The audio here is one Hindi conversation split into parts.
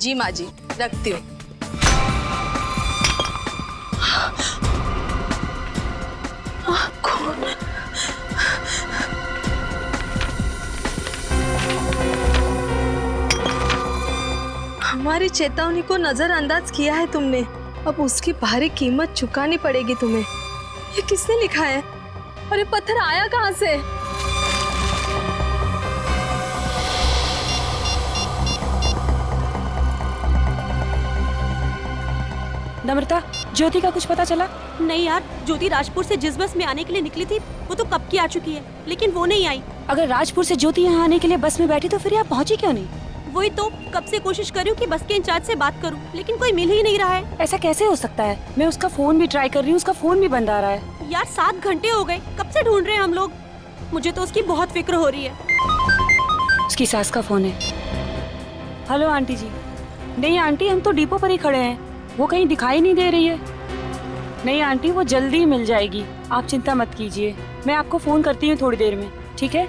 जी माँ जी, रखती हूँ। हमारी चेतावनी को नजरअंदाज किया है तुमने, अब उसकी भारी कीमत चुकानी पड़ेगी तुम्हें। ये किसने लिखा है और ये पत्थर आया कहाँ से? नम्रता, ज्योति का कुछ पता चला? नहीं यार, ज्योति राजपुर से जिस बस में आने के लिए निकली थी वो तो कब की आ चुकी है, लेकिन वो नहीं आई। अगर राजपुर से ज्योति यहाँ आने के लिए बस में बैठी तो फिर यहाँ पहुँची क्यों नहीं? वही तो कब से कोशिश कर रही हूँ कि बस के इंचार्ज से बात करूँ, लेकिन कोई मिल ही नहीं रहा है। ऐसा कैसे हो सकता है? मैं उसका फोन भी ट्राई कर रही हूँ, उसका फोन भी बंद आ रहा है। यार 7 घंटे हो गए, कब से ढूंढ रहे हैं हम लोग। मुझे तो उसकी बहुत फिक्र हो रही है। उसकी सास का फोन है। हेलो आंटी जी। नहीं आंटी, हम तो डिपो पर ही खड़े हैं, वो कहीं दिखाई नहीं दे रही है। नहीं आंटी, वो जल्दी मिल जाएगी, आप चिंता मत कीजिए। मैं आपको फोन करती हूँ थोड़ी देर में, ठीक है?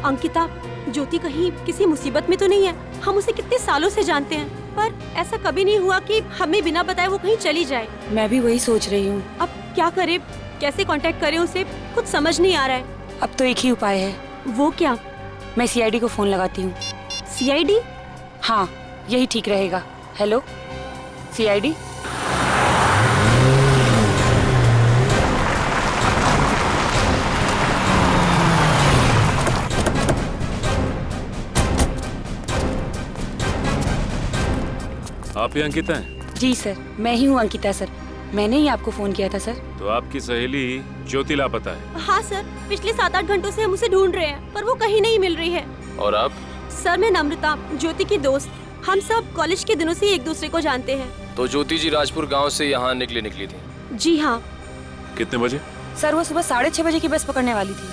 अंकिता, ज्योति कहीं किसी मुसीबत में तो नहीं है? हम उसे कितने सालों से जानते हैं, पर ऐसा कभी नहीं हुआ कि हमें बिना बताए वो कहीं चली जाए। मैं भी वही सोच रही हूँ। अब क्या करें, कैसे कांटेक्ट करें उसे, कुछ समझ नहीं आ रहा है। अब तो एक ही उपाय है। वो क्या? मैं सीआईडी को फोन लगाती हूँ। सीआईडी? हाँ, यही ठीक रहेगा। Hello CID. आप ही अंकिता हैं? जी सर, मैं ही हूँ अंकिता सर। मैंने ही आपको फोन किया था सर। तो आपकी सहेली ज्योति लापता है? हाँ सर, पिछले 7-8 घंटों से हम उसे ढूंढ रहे हैं, पर वो कहीं नहीं मिल रही है। और आप? सर, मैं नम्रता, ज्योति की दोस्त। हम सब कॉलेज के दिनों से एक दूसरे को जानते हैं। तो ज्योति जी राजपुर गांव से यहाँ निकली थी? जी हाँ। कितने बजे? सर, वो सुबह 6:30 बजे की बस पकड़ने वाली थी।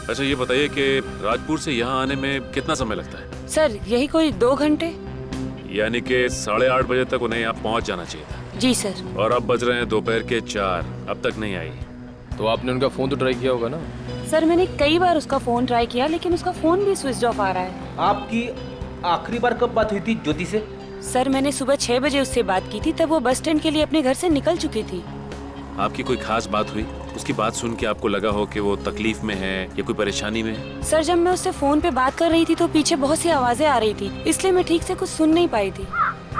अच्छा ये बताइए कि राजपुर से यहाँ आने में कितना समय लगता है? सर, यही कोई 2 घंटे। यानी कि 8:30 बजे तक उन्हें यहाँ पहुँच जाना चाहिए था। जी सर। और अब बज रहे हैं दोपहर के 4, अब तक नहीं आई। तो आपने उनका फोन तो ट्राई किया होगा ना? सर, मैंने कई बार उसका फोन ट्राई किया, लेकिन उसका फोन भी स्विच ऑफ आ रहा है। आपकी आखिरी बार कब बात हुई थी ज्योति से? सर, मैंने सुबह 6 बजे उससे बात की थी, तब वो बस स्टैंड के लिए अपने घर से निकल चुकी थी। आपकी कोई खास बात हुई? उसकी बात सुन के आपको लगा हो कि वो तकलीफ में है या कोई परेशानी में है? सर, जब मैं उससे फोन पे बात कर रही थी तो पीछे बहुत सी आवाजें आ रही थी, इसलिए मैं ठीक से कुछ सुन नहीं पाई थी।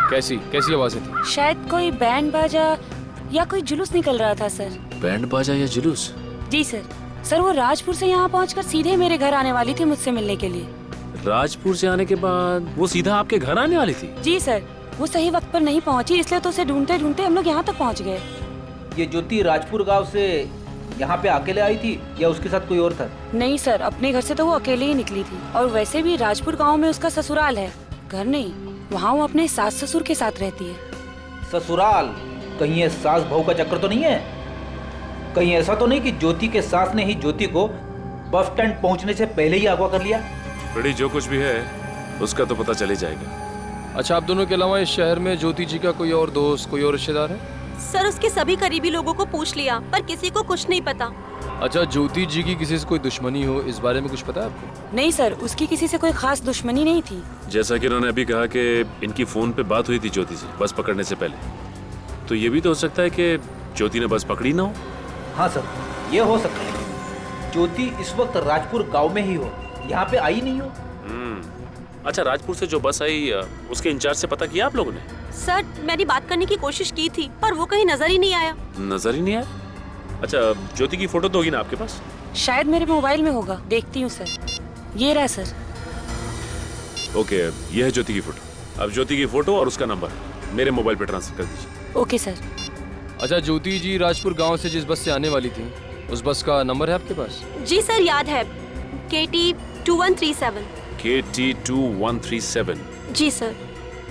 कैसी आवाजें थी? शायद कोई बैंड बाजा या कोई जुलूस निकल रहा था सर। बैंड बाजा या जुलूस? जी सर। सर, वो राजपुर से यहाँ पहुँचकर सीधे मेरे घर आने वाली थी मुझसे मिलने के लिए। राजपुर से आने के बाद वो सीधा आपके घर आने वाली थी? जी सर, वो सही वक्त पर नहीं पहुँची, इसलिए तो उसे ढूंढते ढूंढते हम लोग यहाँ तक पहुँच गए। ये ज्योति राजपुर गांव से यहाँ पे अकेले आई थी या उसके साथ कोई और था? नहीं सर, अपने घर से तो वो अकेले ही निकली थी, और वैसे भी राजपुर गांव में उसका ससुराल है, घर नहीं। वहाँ वो अपने सास ससुर के साथ रहती है। ससुराल? कहीं ये सास बहू का चक्कर तो नहीं है? कहीं ऐसा तो नहीं कि ज्योति के सास ने ही ज्योति को बस स्टैंड पहुँचने से पहले ही अगवा कर लिया? बड़ी जो कुछ भी है उसका तो पता चले जाएगा। अच्छा, आप दोनों के अलावा इस शहर में ज्योति जी का कोई और दोस्त, कोई और रिश्तेदार है? सर, उसके सभी करीबी लोगों को पूछ लिया, पर किसी को कुछ नहीं पता। अच्छा, ज्योति जी की किसी से कोई दुश्मनी हो, इस बारे में कुछ पता है आपको? नहीं सर, उसकी किसी से कोई खास दुश्मनी नहीं थी। जैसा कि उन्होंने अभी कहा कि इनकी फोन पे बात हुई थी ज्योति से बस पकड़ने से पहले, तो ये भी तो हो सकता है कि ज्योति ने बस पकड़ी ना हो। हाँ सर, ये हो सकता है। ज्योति इस वक्त राजपुर गांव में ही हो, यहाँ पे आई नहीं हो। अच्छा, राजपुर से जो बस आई उसके इंचार्ज से पता किया आप लोगों ने? सर, मैंने बात करने की कोशिश की थी, पर वो कहीं नजर ही नहीं आया। नजर ही नहीं आया? अच्छा, ज्योति की फोटो तो होगी ना आपके पास? शायद मेरे मोबाइल में होगा, देखती हूँ सर। ये रहा सर। ओके, ये है ज्योति की फोटो। अब ज्योति की फोटो और उसका नंबर मेरे मोबाइल पे ट्रांसफर कर दीजिए। Okay sir. अच्छा, ज्योति जी राजपुर गांव से जिस बस से आने वाली थी, उस बस का नंबर है आपके पास? जी सर, याद है, KT 2137। KT 2137। जी सर।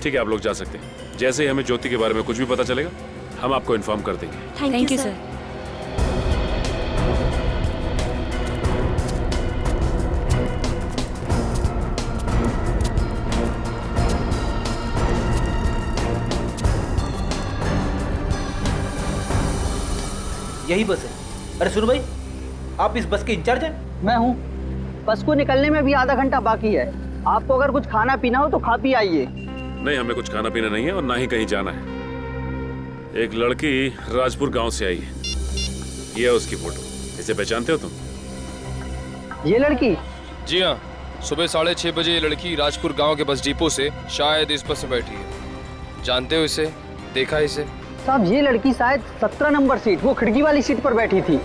ठीक है, आप लोग जा सकते हैं। जैसे ही हमें ज्योति के बारे में कुछ भी पता चलेगा हम आपको इन्फॉर्म कर देंगे। Thank you sir. यही बस है। अरे सुनो भाई, आप इस बस के इंचार्ज हैं? मैं हूँ। बस को निकलने में भी आधा घंटा बाकी है। आपको अगर कुछ खाना पीना हो तो खा पी आइए। नहीं, हमें कुछ खाना पीना नहीं है और ना ही कहीं जाना है। एक लड़की राजपुर गांव से आई है, ये है उसकी फोटो। इसे पहचानते हो तुम? ये लड़की? जी हाँ, सुबह 6:30 बजे ये लड़की राजपुर गांव के बस डिपो से शायद इस बस में बैठी है। जानते हो इसे? देखा है इसे? साहब ये लड़की शायद 17 नंबर सीट, वो खिड़की वाली सीट पर बैठी थी।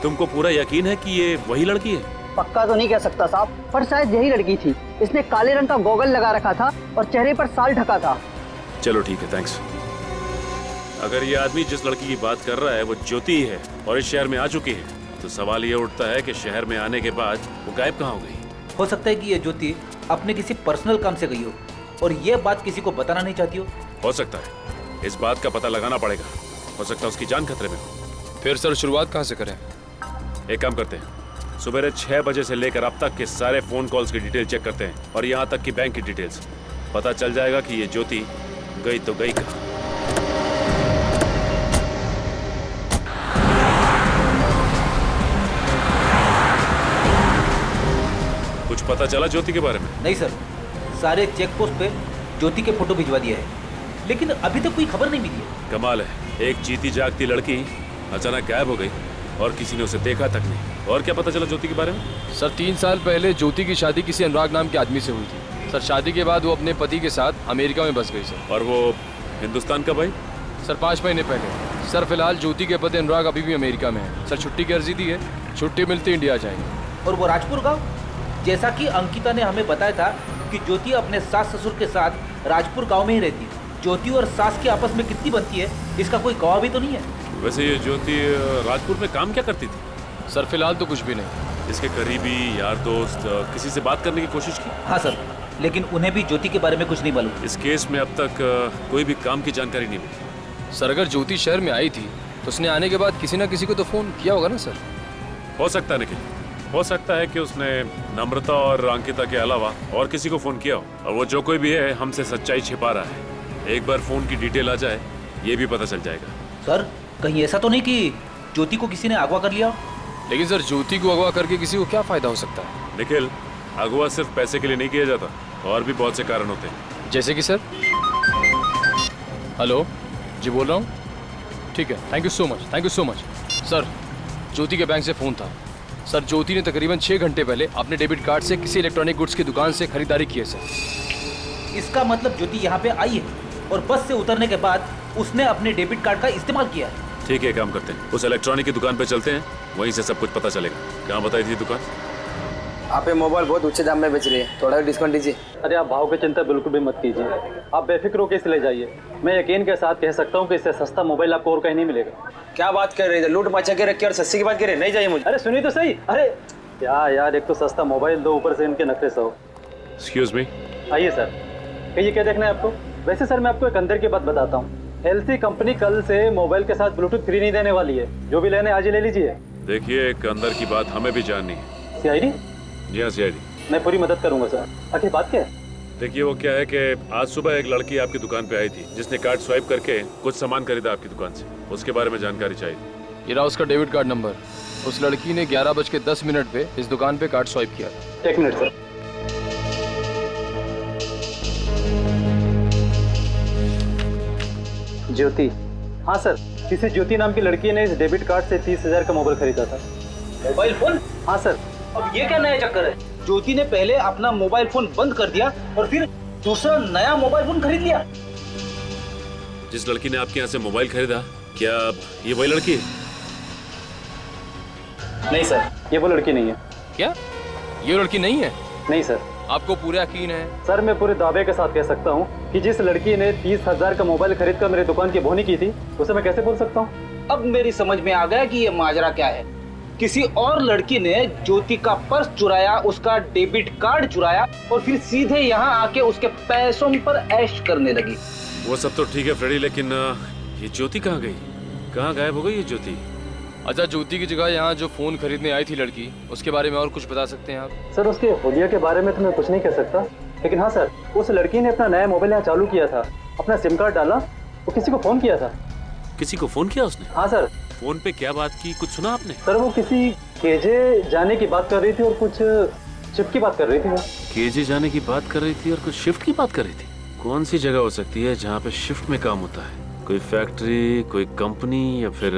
तुमको पूरा यकीन है कि ये वही लड़की है? पक्का तो नहीं कह सकता साहब, पर शायद यही लड़की थी। इसने काले रंग का गॉगल लगा रखा था और चेहरे पर साल ढका था। चलो ठीक है, थैंक्स। अगर ये आदमी जिस लड़की की बात कर रहा है वो ज्योति है और इस शहर में आ चुकी है, तो सवाल ये उठता है कि शहर में आने के बाद वो गायब कहाँ हो गई? हो सकता है कि ये ज्योति अपने किसी पर्सनल काम से गई हो और ये बात किसी को बताना नहीं चाहती हो सकता है, इस बात का पता लगाना पड़ेगा। हो सकता है उसकी जान खतरे में हो। फिर सर शुरुआत कहाँ से करें? एक काम करते हैं, सुबह 6 बजे से लेकर अब तक के सारे फोन कॉल्स की डिटेल चेक करते हैं और यहाँ तक कि बैंक की डिटेल्स। पता चल जाएगा कि ये ज्योति गई तो गई कहाँ। कुछ पता चला ज्योति के बारे में? नहीं सर, सारे चेक पोस्ट पे ज्योति के फोटो भिजवा दिया है, लेकिन अभी तक कोई खबर नहीं मिली है। कमाल है, एक जीती जागती लड़की अचानक गायब हो गई और किसी ने उसे देखा तक नहीं। और क्या पता चला ज्योति के बारे में? सर 3 साल पहले ज्योति की शादी किसी अनुराग नाम के आदमी से हुई थी। सर शादी के बाद वो अपने पति के साथ अमेरिका में बस गई सर। और वो हिंदुस्तान कब आई? सर 5 महीने पहले। सर फिलहाल ज्योति के पति अनुराग अभी भी अमेरिका में है। सर छुट्टी की अर्जी दी है, छुट्टी मिलती इंडिया जाएंगे। और वो राजपुर गांव, जैसा कि अंकिता ने हमें बताया था कि ज्योति अपने सास ससुर के साथ राजपुर गांव में ही रहती है। ज्योति और सास की आपस में कितनी बनती है, इसका कोई गवाह भी तो नहीं है। वैसे ये ज्योति राजपुर में काम क्या करती थी? सर फिलहाल तो कुछ भी नहीं। इसके करीबी यार दोस्त किसी से बात करने की कोशिश की? हाँ सर, लेकिन उन्हें भी ज्योति के बारे में कुछ नहीं मालूम। इस केस में अब तक कोई भी काम की जानकारी नहीं मिली। सर अगर ज्योति शहर में आई थी तो उसने आने के बाद किसी ना किसी को तो फोन किया होगा ना सर। हो सकता है निखिल, हो सकता है कि उसने नम्रता और अंकिता के अलावा और किसी को फोन किया हो, और वो जो कोई भी है हमसे सच्चाई छिपा रहा है। एक बार फोन की डिटेल आ जाए ये भी पता चल जाएगा। सर कहीं ऐसा तो नहीं कि ज्योति को किसी ने अगवा कर लिया? लेकिन सर ज्योति को अगवा करके किसी को क्या फायदा हो सकता है? निखिल, अगवा सिर्फ पैसे के लिए नहीं किया जाता, और भी बहुत से कारण होते हैं। जैसे कि सर? हेलो जी, बोल रहा हूँ। ठीक है, thank you so much, thank you so much. Sir Jyoti के बैंक से फ़ोन था। सर ज्योति ने तकरीबन 6 घंटे पहले अपने डेबिट कार्ड से किसी इलेक्ट्रॉनिक गुड्स की दुकान से खरीदारी की है सर। इसका मतलब ज्योति यहाँ पे आई है और बस से उतरने के बाद उसने अपने डेबिट कार्ड का इस्तेमाल किया है। ठीक है, काम करते हैं, उस इलेक्ट्रॉनिक की दुकान पे चलते हैं, वहीं से सब कुछ पता चलेगा। कहाँ बताई थी दुकान? आप ये मोबाइल बहुत ऊंचे दाम में बेच रही है, थोड़ा डिस्काउंट दीजिए। अरे आप भाव की चिंता बिल्कुल भी मत कीजिए, आप बेफिक्र होकर इसे ले जाइए। मैं यकीन के साथ कह सकता हूँ कि इससे सस्ता मोबाइल आपको और कहीं नहीं मिलेगा। क्या बात कर रही है, लूट मचा के रखी और सस्ती की बात कर रही है? नहीं चाहिए मुझे। अरे सुनिए तो सही। अरे क्या यार, एक तो सस्ता मोबाइल दो, ऊपर से इनके नखरे सो। Excuse me. आइए सर, कहिए क्या देखना है आपको? वैसे सर मैं आपको एक अंदर की बात बताता हूँ, एलसी कंपनी कल से मोबाइल के साथ ब्लूटूथ फ्री नहीं देने वाली है। जो भी लेने आज ही ले लीजिए। देखिए, एक अंदर की बात हमें भी जाननी है। सीआईडी? जी हाँ, सीआईडी। मैं पूरी मदद करूंगा सर। आखिर बात क्या है? देखिए, वो क्या है कि आज सुबह एक लड़की आपकी दुकान पे आई थी जिसने कार्ड स्वाइप करके कुछ सामान खरीदा आपकी दुकान से। उसके बारे में जानकारी चाहिए। ये रहा उसका डेबिट कार्ड नंबर। उस लड़की ने 11:10 पे इस दुकान पे कार्ड स्वाइप किया। 1 मिनट सर। ज्योति? हाँ सर, किसी ज्योति नाम की लड़की ने इस डेबिट कार्ड से 30,000 का मोबाइल खरीदा था। Mobile phone? हाँ सर। अब ये क्या नया चक्कर है? ज्योति ने पहले अपना मोबाइल फोन बंद कर दिया और फिर दूसरा नया मोबाइल फोन खरीद लिया। जिस लड़की ने आपके यहाँ से मोबाइल खरीदा, क्या ये वही लड़की है? नहीं सर, ये वो लड़की नहीं है। क्या ये लड़की नहीं है? नहीं सर। आपको पूरा यकीन है? सर मैं पूरे दावे के साथ कह सकता हूँ कि जिस लड़की ने 30,000 का मोबाइल खरीद कर मेरी दुकान की बोनी की थी, उसे मैं कैसे बोल सकता हूँ? अब मेरी समझ में आ गया कि ये माजरा क्या है। किसी और लड़की ने ज्योति का पर्स चुराया, उसका डेबिट कार्ड चुराया और फिर सीधे यहाँ आके उसके पैसों पर ऐश करने लगी। वो सब तो ठीक है फ्रेडी, लेकिन ये ज्योति कहाँ गई? कहाँ गायब हो गई ये ज्योति? अच्छा, ज्योति की जगह यहाँ जो फोन खरीदने आई थी लड़की, उसके बारे में और कुछ बता सकते हैं आप? सर उसके हुलिया के बारे में तो मैं कुछ नहीं कह सकता, लेकिन हाँ सर, उस लड़की ने अपना नया मोबाइल यहाँ चालू किया था, अपना सिम कार्ड डाला, वो किसी को फोन किया था। किसी को फोन किया उसने? हाँ सर। फोन पे क्या बात की, कुछ सुना आपने? सर वो किसी केजे जाने की बात कर रही थी और कुछ शिफ्ट की बात कर रही थी। वो केजे जाने की बात कर रही थी और कुछ शिफ्ट की बात कर रही थी। कौन सी जगह हो सकती है जहाँ पे शिफ्ट में काम होता है? कोई फैक्ट्री, कोई कंपनी या फिर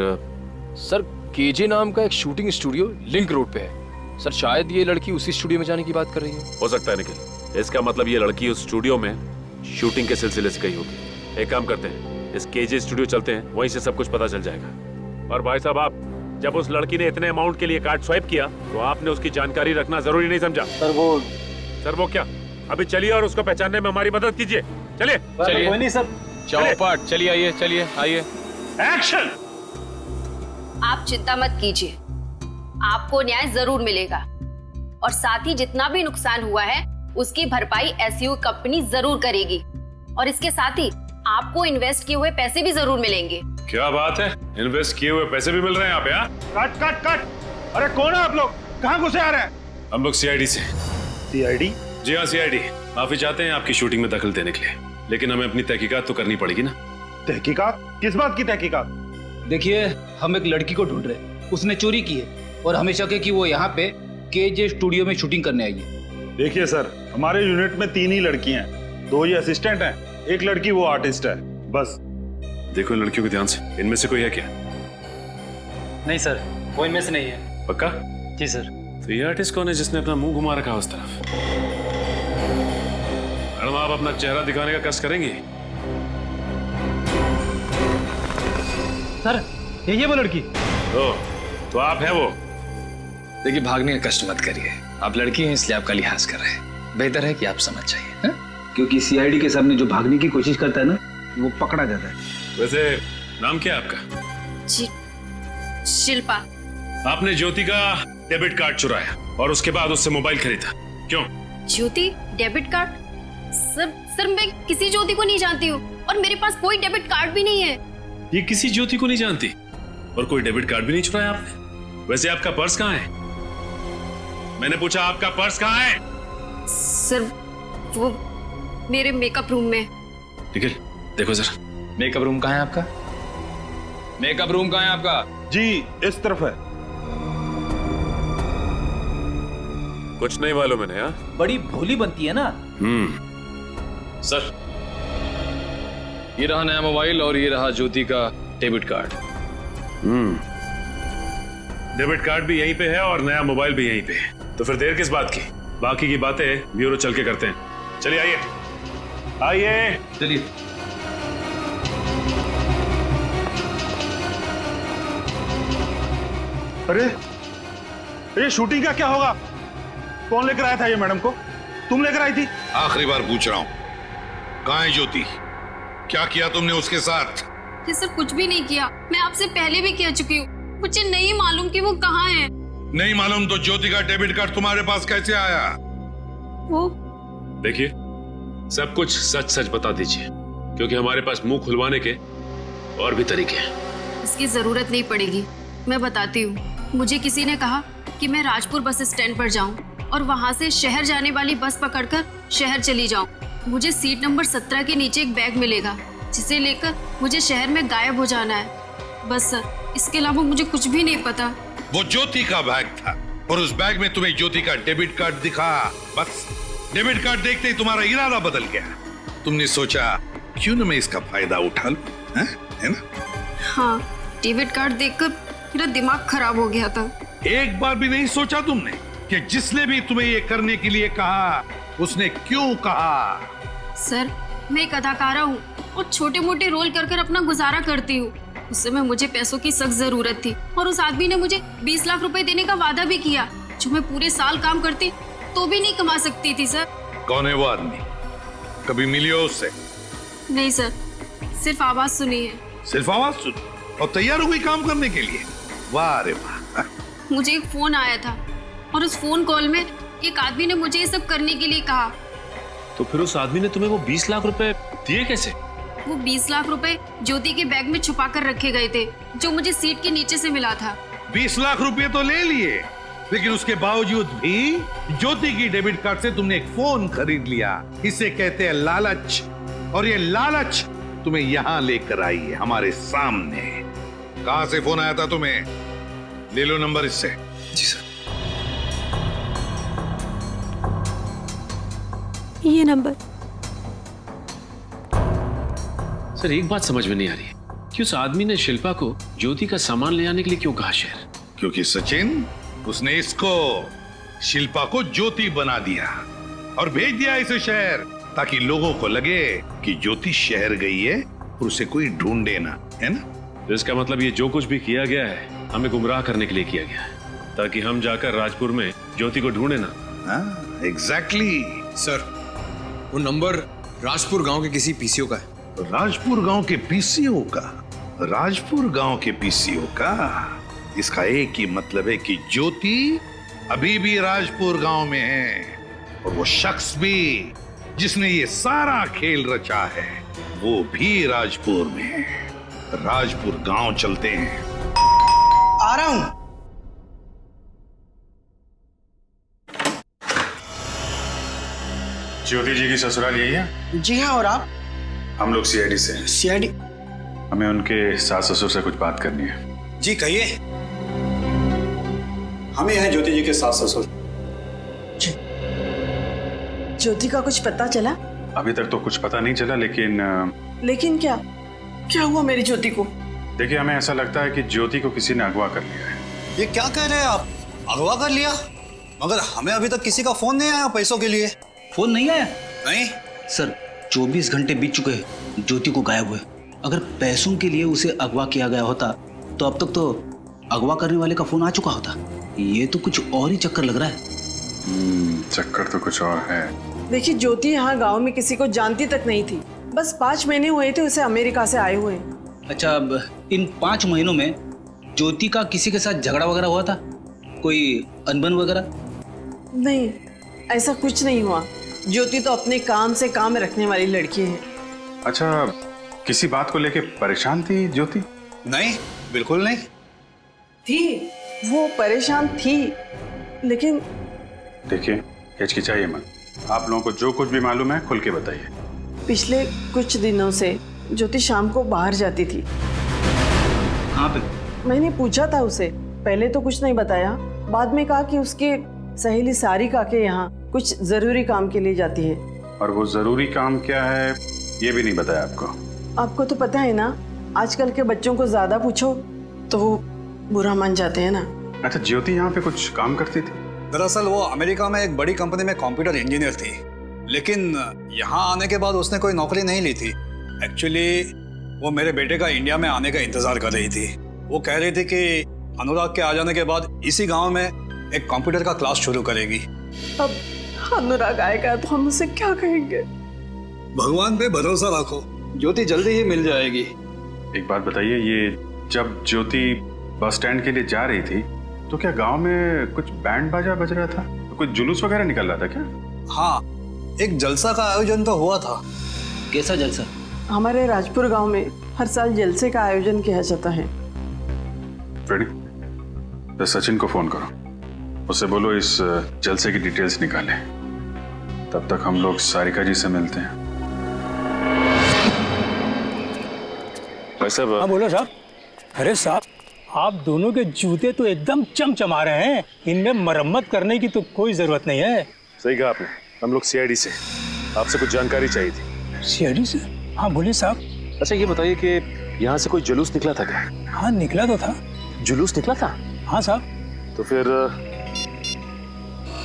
सर केजे नाम का एक शूटिंग स्टूडियो लिंक रोड पे है सर। शायद ये लड़की उसी स्टूडियो में जाने की बात कर रही है। हो सकता है निखिल। इसका मतलब ये लड़की उस स्टूडियो में शूटिंग के सिलसिले से गई होगी। एक काम करते हैं, इस केजे स्टूडियो चलते हैं, वहीं से सब कुछ पता चल जाएगा। और भाई साहब, आप जब उस लड़की ने इतने अमाउंट के लिए कार्ड स्वाइप किया तो आपने उसकी जानकारी रखना जरूरी नहीं समझा? सर वो क्या? अभी चलिए और उसको पहचानने में हमारी मदद कीजिए। चलिए चलिए। कोई नहीं सर। चौपाट चलिए, आइए चलिए आइए। एक्शन। आप चिंता मत कीजिए, आपको न्याय जरूर मिलेगा और साथ ही जितना भी नुकसान हुआ है उसकी भरपाई एसयू कंपनी जरूर करेगी और इसके साथ ही आपको इन्वेस्ट किए हुए पैसे भी जरूर मिलेंगे। क्या बात है, इन्वेस्ट किए हुए पैसे भी मिल रहे हैं यहाँ पे? Cut cut cut. अरे कौन है आप लोग? कहाँ घुसे आ रहे हैं? हम लोग सीआईडी से। सीआईडी? जी हाँ, सीआईडी। माफी चाहते हैं आपकी शूटिंग में दखल देने के लिए, लेकिन हमें अपनी तहकीकात तो करनी पड़ेगी ना। तहकीकात? किस बात की तहकीकात? देखिए, हम एक लड़की को ढूंढ रहे हैं, उसने चोरी की है और हमें शक है कि वो यहाँ पे केजे स्टूडियो में शूटिंग करने आई है। देखिए सर, हमारे यूनिट में 3 ही लड़कियां हैं, 2 ये असिस्टेंट हैं, एक लड़की वो आर्टिस्ट है, बस। देखो इन लड़कियों को ध्यान से, इनमें से कोई है क्या? नहीं सर, वो इनमें से नहीं है। पक्का? जी सर। तो ये आर्टिस्ट कौन है जिसने अपना मुंह घुमा रखा उस तरफ? मैडम, आप अपना चेहरा दिखाने का कष्ट करेंगी? सर ये वो लड़की। तो आप है वो? देखिए, भागने का कष्ट मत करिए, आप लड़की हैं इसलिए आपका लिहाज कर रहे हैं। बेहतर है कि आप समझ जाइए, क्योंकि सीआईडी के सामने जो भागने की कोशिश करता है ना, वो पकड़ा जाता है। वैसे नाम क्या है आपका? जी, शिल्पा। आपने ज्योति का डेबिट कार्ड चुराया और उसके बाद उससे मोबाइल खरीदा, क्यों? ज्योति डेबिट कार्ड? सर मैं किसी ज्योति को नहीं जानती हूँ और मेरे पास कोई डेबिट कार्ड भी नहीं है। ये किसी ज्योति को नहीं जानती और कोई डेबिट कार्ड भी नहीं चुराया आपने? वैसे आपका पर्स कहाँ है? मैंने पूछा आपका पर्स कहाँ है? सर वो मेरे मेकअप रूम में। निखिल देखो जरा, मेकअप रूम कहाँ है आपका? मेकअप रूम कहाँ है आपका? जी इस तरफ है। कुछ नहीं मालूम है ना? बड़ी भोली बनती है ना। सर, ये रहा नया मोबाइल और ये रहा ज्योति का डेबिट कार्ड। डेबिट कार्ड भी यहीं पे है और नया मोबाइल भी यहीं पे है, तो फिर देर किस बात की? बाकी की बातें ब्यूरो चल के करते हैं। चलिए आइए आइए। चलिए। अरे ये शूटिंग का क्या होगा? कौन लेकर आया था ये मैडम को? तुम लेकर आई थी? आखिरी बार पूछ रहा हूँ, कहाँ है ज्योति? क्या किया तुमने उसके साथ? ये सर कुछ भी नहीं किया, मैं आपसे पहले भी कह चुकी हूँ, मुझे नहीं मालूम कि वो कहाँ है। नहीं मालूम तो ज्योति का डेबिट कार्ड तुम्हारे पास कैसे आया? वो देखिए, सब कुछ सच सच बता दीजिए, क्योंकि हमारे पास मुंह खुलवाने के और भी तरीके हैं। इसकी जरूरत नहीं पड़ेगी, मैं बताती हूँ। मुझे किसी ने कहा कि मैं राजपुर बस स्टैंड पर जाऊं और वहां से शहर जाने वाली बस पकड़कर शहर चली जाऊं। मुझे सीट नंबर 17 के नीचे एक बैग मिलेगा जिसे लेकर मुझे शहर में गायब हो जाना है। बस सर, इसके अलावा मुझे कुछ भी नहीं पता। वो ज्योति का बैग था और उस बैग में तुम्हें ज्योति का डेबिट कार्ड दिखा। बस डेबिट कार्ड देखते ही तुम्हारा इरादा बदल गया। तुमने सोचा क्यों न मैं इसका फायदा उठा लूं, है ना? हाँ, डेबिट कार्ड देखकर मेरा दिमाग खराब हो गया था। एक बार भी नहीं सोचा तुमने कि जिसने भी तुम्हें ये करने के लिए कहा उसने क्यों कहा? सर, मैं एक अदाकारा हूँ और छोटे मोटे रोल कर कर अपना गुजारा करती हूँ। उस समय मुझे पैसों की सख्त जरूरत थी और उस आदमी ने मुझे 20 लाख रुपए देने का वादा भी किया, जो मैं पूरे साल काम करती तो भी नहीं कमा सकती थी। सर, कौन है वो आदमी? कभी मिली हो उससे? नहीं सर, सिर्फ आवाज सुनी है। सिर्फ आवाज सुनी और तैयार हो गई काम करने के लिए? वाह रे वाह। मुझे एक फोन आया था और उस फोन कॉल में एक आदमी ने मुझे ये सब करने के लिए कहा। तो फिर उस आदमी ने तुम्हें वो 20 लाख रुपए दिए कैसे? वो 20 लाख रुपए ज्योति के बैग में छुपा कर रखे गए थे, जो मुझे सीट के नीचे से मिला था। 20 लाख रुपए तो ले लिए, लेकिन उसके बावजूद भी ज्योति की डेबिट कार्ड से तुमने एक फोन खरीद लिया। इसे कहते हैं लालच, और ये लालच तुम्हें यहाँ लेकर आई है हमारे सामने। कहां से फोन आया था तुम्हें? ले लो नंबर इससे। जी सर। ये नंबर सर एक बात समझ में नहीं आ रही है कि उस आदमी ने शिल्पा को ज्योति का सामान ले आने के लिए क्यों कहा शहर? क्योंकि सचिन, उसने इसको, शिल्पा को ज्योति बना दिया और भेज दिया इसे शहर, ताकि लोगों को लगे कि ज्योति शहर गई है और उसे कोई ढूंढे ना, है ना? तो इसका मतलब ये जो कुछ भी किया गया है हमें गुमराह करने के लिए किया गया है, ताकि हम जाकर राजपुर में ज्योति को ढूंढे ना। हाँ, एग्जैक्टली। सर वो नंबर राजपुर गांव के किसी पीसीओ का है। राजपुर गांव के पीसीओ का? राजपुर गांव के पीसीओ का? इसका एक ही मतलब है कि ज्योति अभी भी राजपुर गांव में है, और वो शख्स भी जिसने ये सारा खेल रचा है वो भी राजपुर में है। राजपुर गांव चलते हैं। आ रहा हूं। ज्योति जी की ससुराल यही है? जी हाँ, और आप? हम लोग सीआईडी से हैं। सीआईडी? हमें उनके सास ससुर से कुछ बात करनी है। जी कहिए। हमें हैं ज्योति जी के सास ससुर। ज्योति का कुछ पता चला? अभी तक तो कुछ पता नहीं चला, लेकिन क्या क्या हुआ मेरी ज्योति को? देखिए, हमें ऐसा लगता है कि ज्योति को किसी ने अगवा कर लिया है। ये क्या कह रहे हैं आप? अगवा कर लिया? मगर हमें अभी तक किसी का फोन नहीं आया पैसों के लिए। फोन नहीं आया? नहीं सर, 24 घंटे बीत चुके हैं ज्योति को गायब हुए। अगर पैसों के लिए उसे अगवा किया गया होता तो अब तक तो अगवा करने वाले का फोन आ चुका होता। ये तो कुछ और ही चक्कर लग रहा है। चक्कर तो कुछ और है। देखिए, ज्योति यहाँ गांव में किसी को जानती तक नहीं थी। बस 5 महीने हुए थे उसे अमेरिका से आए हुए। अच्छा, अब इन 5 महीनों में ज्योति का किसी के साथ झगड़ा वगैरह हुआ था? कोई अनबन वगैरह? नहीं, ऐसा कुछ नहीं हुआ। ज्योति तो अपने काम से काम रखने वाली लड़की है। अच्छा, किसी बात को लेके परेशान थी ज्योति? नहीं, बिल्कुल नहीं थी। वो परेशान थी, लेकिन देखिए, हिचकिचाइए मत। आप लोगों को जो कुछ भी मालूम है खुल के बताइए। पिछले कुछ दिनों से ज्योति शाम को बाहर जाती थी। कहाँ पे? मैंने पूछा था उसे, पहले तो कुछ नहीं बताया। बाद में कहा कि उसके सहेली सारिका के यहाँ कुछ जरूरी काम के लिए जाती है। और वो जरूरी काम क्या है ये भी नहीं बताया आपको? आपको तो पता है ना, आजकल के बच्चों को ज्यादा पूछो तो वो बुरा मान जाते हैं ना। अच्छा, ज्योति यहाँ पे कुछ काम करती थी? दरअसल वो अमेरिका में एक बड़ी कंपनी में कंप्यूटर इंजीनियर थी, लेकिन यहाँ आने के बाद उसने कोई नौकरी नहीं ली थी। एक्चुअली वो मेरे बेटे का इंडिया में आने का इंतजार कर रही थी। वो कह रही थी कि अनुराग के आ जाने के बाद इसी गांव में एक कंप्यूटर का क्लास शुरू करेगी। अब अनुराग आएगा तो हम उसे क्या कहेंगे? भगवान पे भरोसा रखो, ज्योति जल्दी ही मिल जाएगी। एक बात बताइए, ये जब ज्योति बस स्टैंड के लिए जा रही थी तो क्या गांव में कुछ बैंड बाजा बज रहा था? तो कुछ जुलूस वगैरह निकल रहा था क्या? हाँ, एक जलसा का आयोजन तो हुआ था। कैसा जलसा? हमारे राजपुर गांव में हर साल जलसे का आयोजन किया जाता है। फ्रेडी, तो सचिन को फोन करो, उससे बोलो इस जलसे की डिटेल्स निकाले। तब तक हम लोग सारिका जी से मिलते हैं। हाँ बोलो साहब। अरे साहब, आप दोनों के जूते तो एकदम चमचमा रहे हैं। इनमें मरम्मत करने की तो कोई जरूरत नहीं है। सही कहा आपने। हम लोग सीआईडी से, आपसे कुछ जानकारी चाहिए थी। सीआईडी से? हाँ बोलिए साहब। अच्छा, ये बताइए कि यहाँ से कोई जुलूस निकला था क्या? हाँ निकला तो था। जुलूस निकला था? हाँ साहब। तो फिर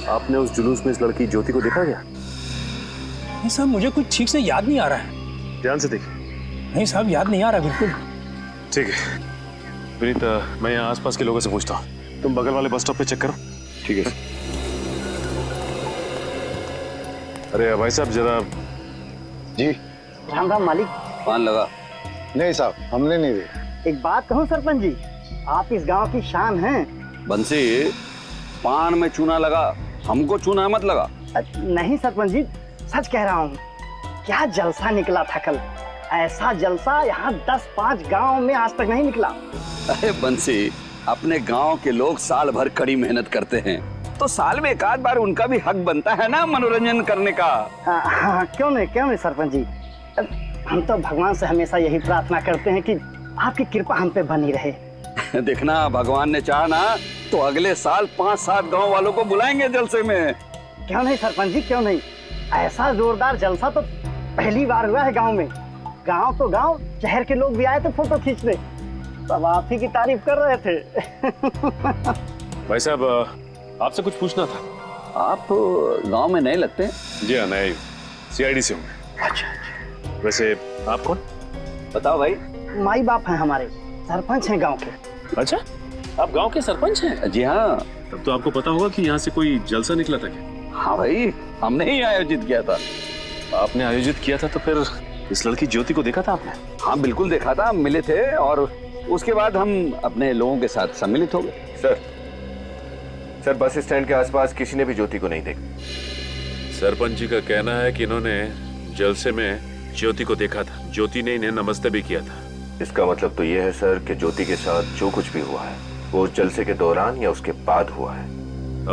आपने उस जुलूस में इस लड़की ज्योति को देखा क्या? नहीं साहब, मुझे कुछ ठीक से याद नहीं आ रहा है। ध्यान से देखिए। नहीं साहब, याद नहीं आ रहा बिल्कुल। ठीक है विनीत, मैं यहाँ आसपास के लोगों से पूछता हूँ, तुम बगल वाले बस स्टॉप पे चेक करो। ठीक है। अरे भाई साहब जरा। जी। राम राम मालिक। पान लगा? नहीं साहब, हमने नहीं दिया। एक बात कहूँ सरपंच जी, आप इस गांव की शान हैं। बंसी, पान में चूना लगा, हमको चूना मत लगा। नहीं सरपंच जी, सच कह रहा हूँ। क्या जलसा निकला था कल। ऐसा जलसा यहाँ 10-5 गांव में आज तक नहीं निकला। अरे बंसी, अपने गांव के लोग साल भर कड़ी मेहनत करते हैं, तो साल में एक आध बार उनका भी हक बनता है ना मनोरंजन करने का। हाँ, क्यों नहीं सरपंच जी। हम तो भगवान से हमेशा यही प्रार्थना करते हैं कि आपकी कृपा हम पे बनी रहे। देखना, भगवान ने चाहा ना तो अगले साल 5-7 गांव वालों को बुलाएंगे जलसे में। क्यों नहीं सरपंच जी, क्यों नहीं। ऐसा जोरदार जलसा तो पहली बार हुआ है गांव में। गांव तो गांव, शहर के लोग भी आए थे फोटो खींचने, सब आप ही की तारीफ कर रहे थे। भाई साहब आपसे कुछ पूछना था। आप गांव में नए लगते हैं? जी हाँ, नए सीआईडी से हूँ। अच्छा। वैसे आप कौन? बताओ भाई। माई बाप हैं हमारे, सरपंच हैं गांव के। अच्छा, आप गांव के सरपंच हैं? जी हाँ। तब तो आपको पता होगा कि यहाँ से कोई जलसा निकला था क्या? हाँ भाई, हमने ही आयोजित किया था। आपने आयोजित किया था तो फिर इस लड़की ज्योति को देखा था आपने? हाँ बिल्कुल देखा था, मिले थे और उसके बाद हम अपने लोगों के साथ सम्मिलित हो गए। सर बस स्टैंड के आसपास किसी ने भी ज्योति को नहीं देखा। सरपंच जी का कहना है कि इन्होंने जलसे में ज्योति को देखा था। ज्योति ने इन्हें नमस्ते भी किया था। इसका मतलब तो ये है सर कि ज्योति के साथ जो कुछ भी हुआ है वो उस जलसे के दौरान या उसके बाद हुआ है।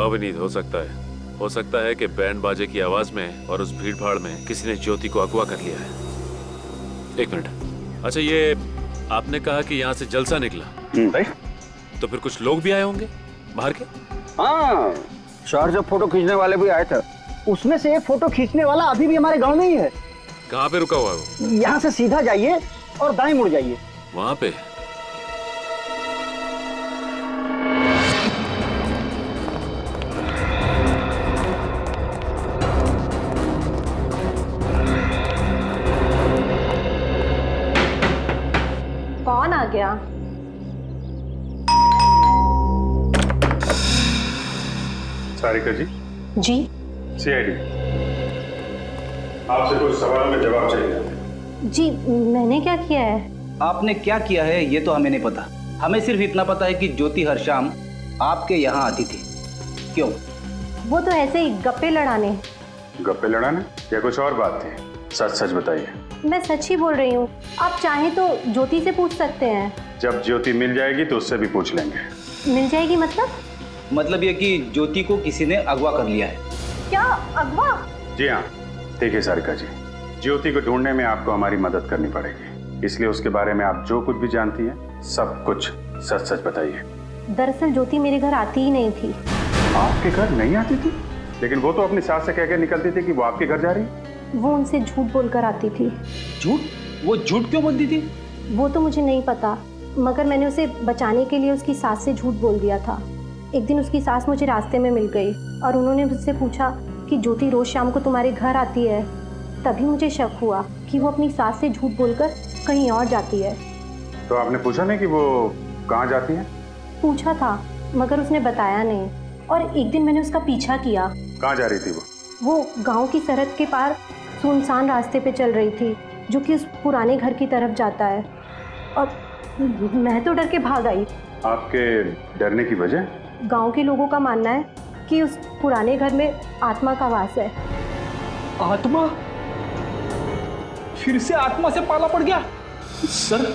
अविनीत हो सकता है कि बैंड बाजे की आवाज में और उस भीड़ भाड़ में किसी ने ज्योति को अगवा कर लिया है। एक मिनट, अच्छा ये आपने कहा कि यहाँ से जलसा निकला, तो फिर कुछ लोग भी आए होंगे बाहर के? हाँ, शहर से फोटो खींचने वाले भी आए थे। उसमें से एक फोटो खींचने वाला अभी भी हमारे गांव में ही है। कहाँ पे रुका हुआ है वो? यहाँ से सीधा जाइए और दाएं मुड़ जाइए, वहाँ पे। कौन आ गया? सारिका जी। जी। सीआईडी, आपसे कुछ सवालों में जवाब चाहिए। जी, मैंने क्या किया है? आपने क्या किया है ये तो हमें नहीं पता। हमें सिर्फ इतना पता है कि ज्योति हर शाम आपके यहाँ आती थी। क्यों? वो तो ऐसे ही गप्पे लड़ाने। गप्पे लड़ाने या कुछ और बात थी? सच सच बताइए। मैं सच ही बोल रही हूँ, आप चाहें तो ज्योति से पूछ सकते हैं। जब ज्योति मिल जाएगी तो उससे भी पूछ लेंगे। मिल जाएगी मतलब? मतलब ये कि ज्योति को किसी ने अगवा कर लिया है। क्या अगवा? जी हाँ, ठीक है सारिका जी, ज्योति को ढूंढने में आपको हमारी मदद करनी पड़ेगी, इसलिए उसके बारे में आप जो कुछ भी जानती हैं सब कुछ सच सच बताइए। दरअसल ज्योति मेरे घर आती ही नहीं थी। आपके घर नहीं आती थी? लेकिन वो तो अपनी सास से कह के निकलती थी कि वो आपके घर जा रही है। वो उनसे झूठ बोलकर आती थी। झूठ? वो झूठ क्यों बोलती थी? वो तो मुझे नहीं पता, मगर मैंने उसे बचाने के लिए उसकी सास से झूठ बोल दिया था। एक दिन उसकी सास मुझे रास्ते में मिल गई और उन्होंने मुझसे पूछा कि ज्योति रोज शाम को तुम्हारे घर आती है। तभी मुझे शक हुआ कि वो अपनी सास से झूठ बोलकर कहीं और जाती है। तो आपने पूछा नहीं कि वो कहाँ जाती है? पूछा था मगर उसने बताया नहीं। और एक दिन मैंने उसका पीछा किया। कहाँ जा रही थी वो? वो गांव की सरहद के पार सुनसान रास्ते पे चल रही थी जो कि उस पुराने घर की तरफ जाता है, और मैं तो डर के भाग आई। आपके डरने की वजह? गांव के लोगों का मानना है कि उस पुराने घर में आत्मा का वास है। आत्मा? फिर से आत्मा से पाला पड़ गया? सर,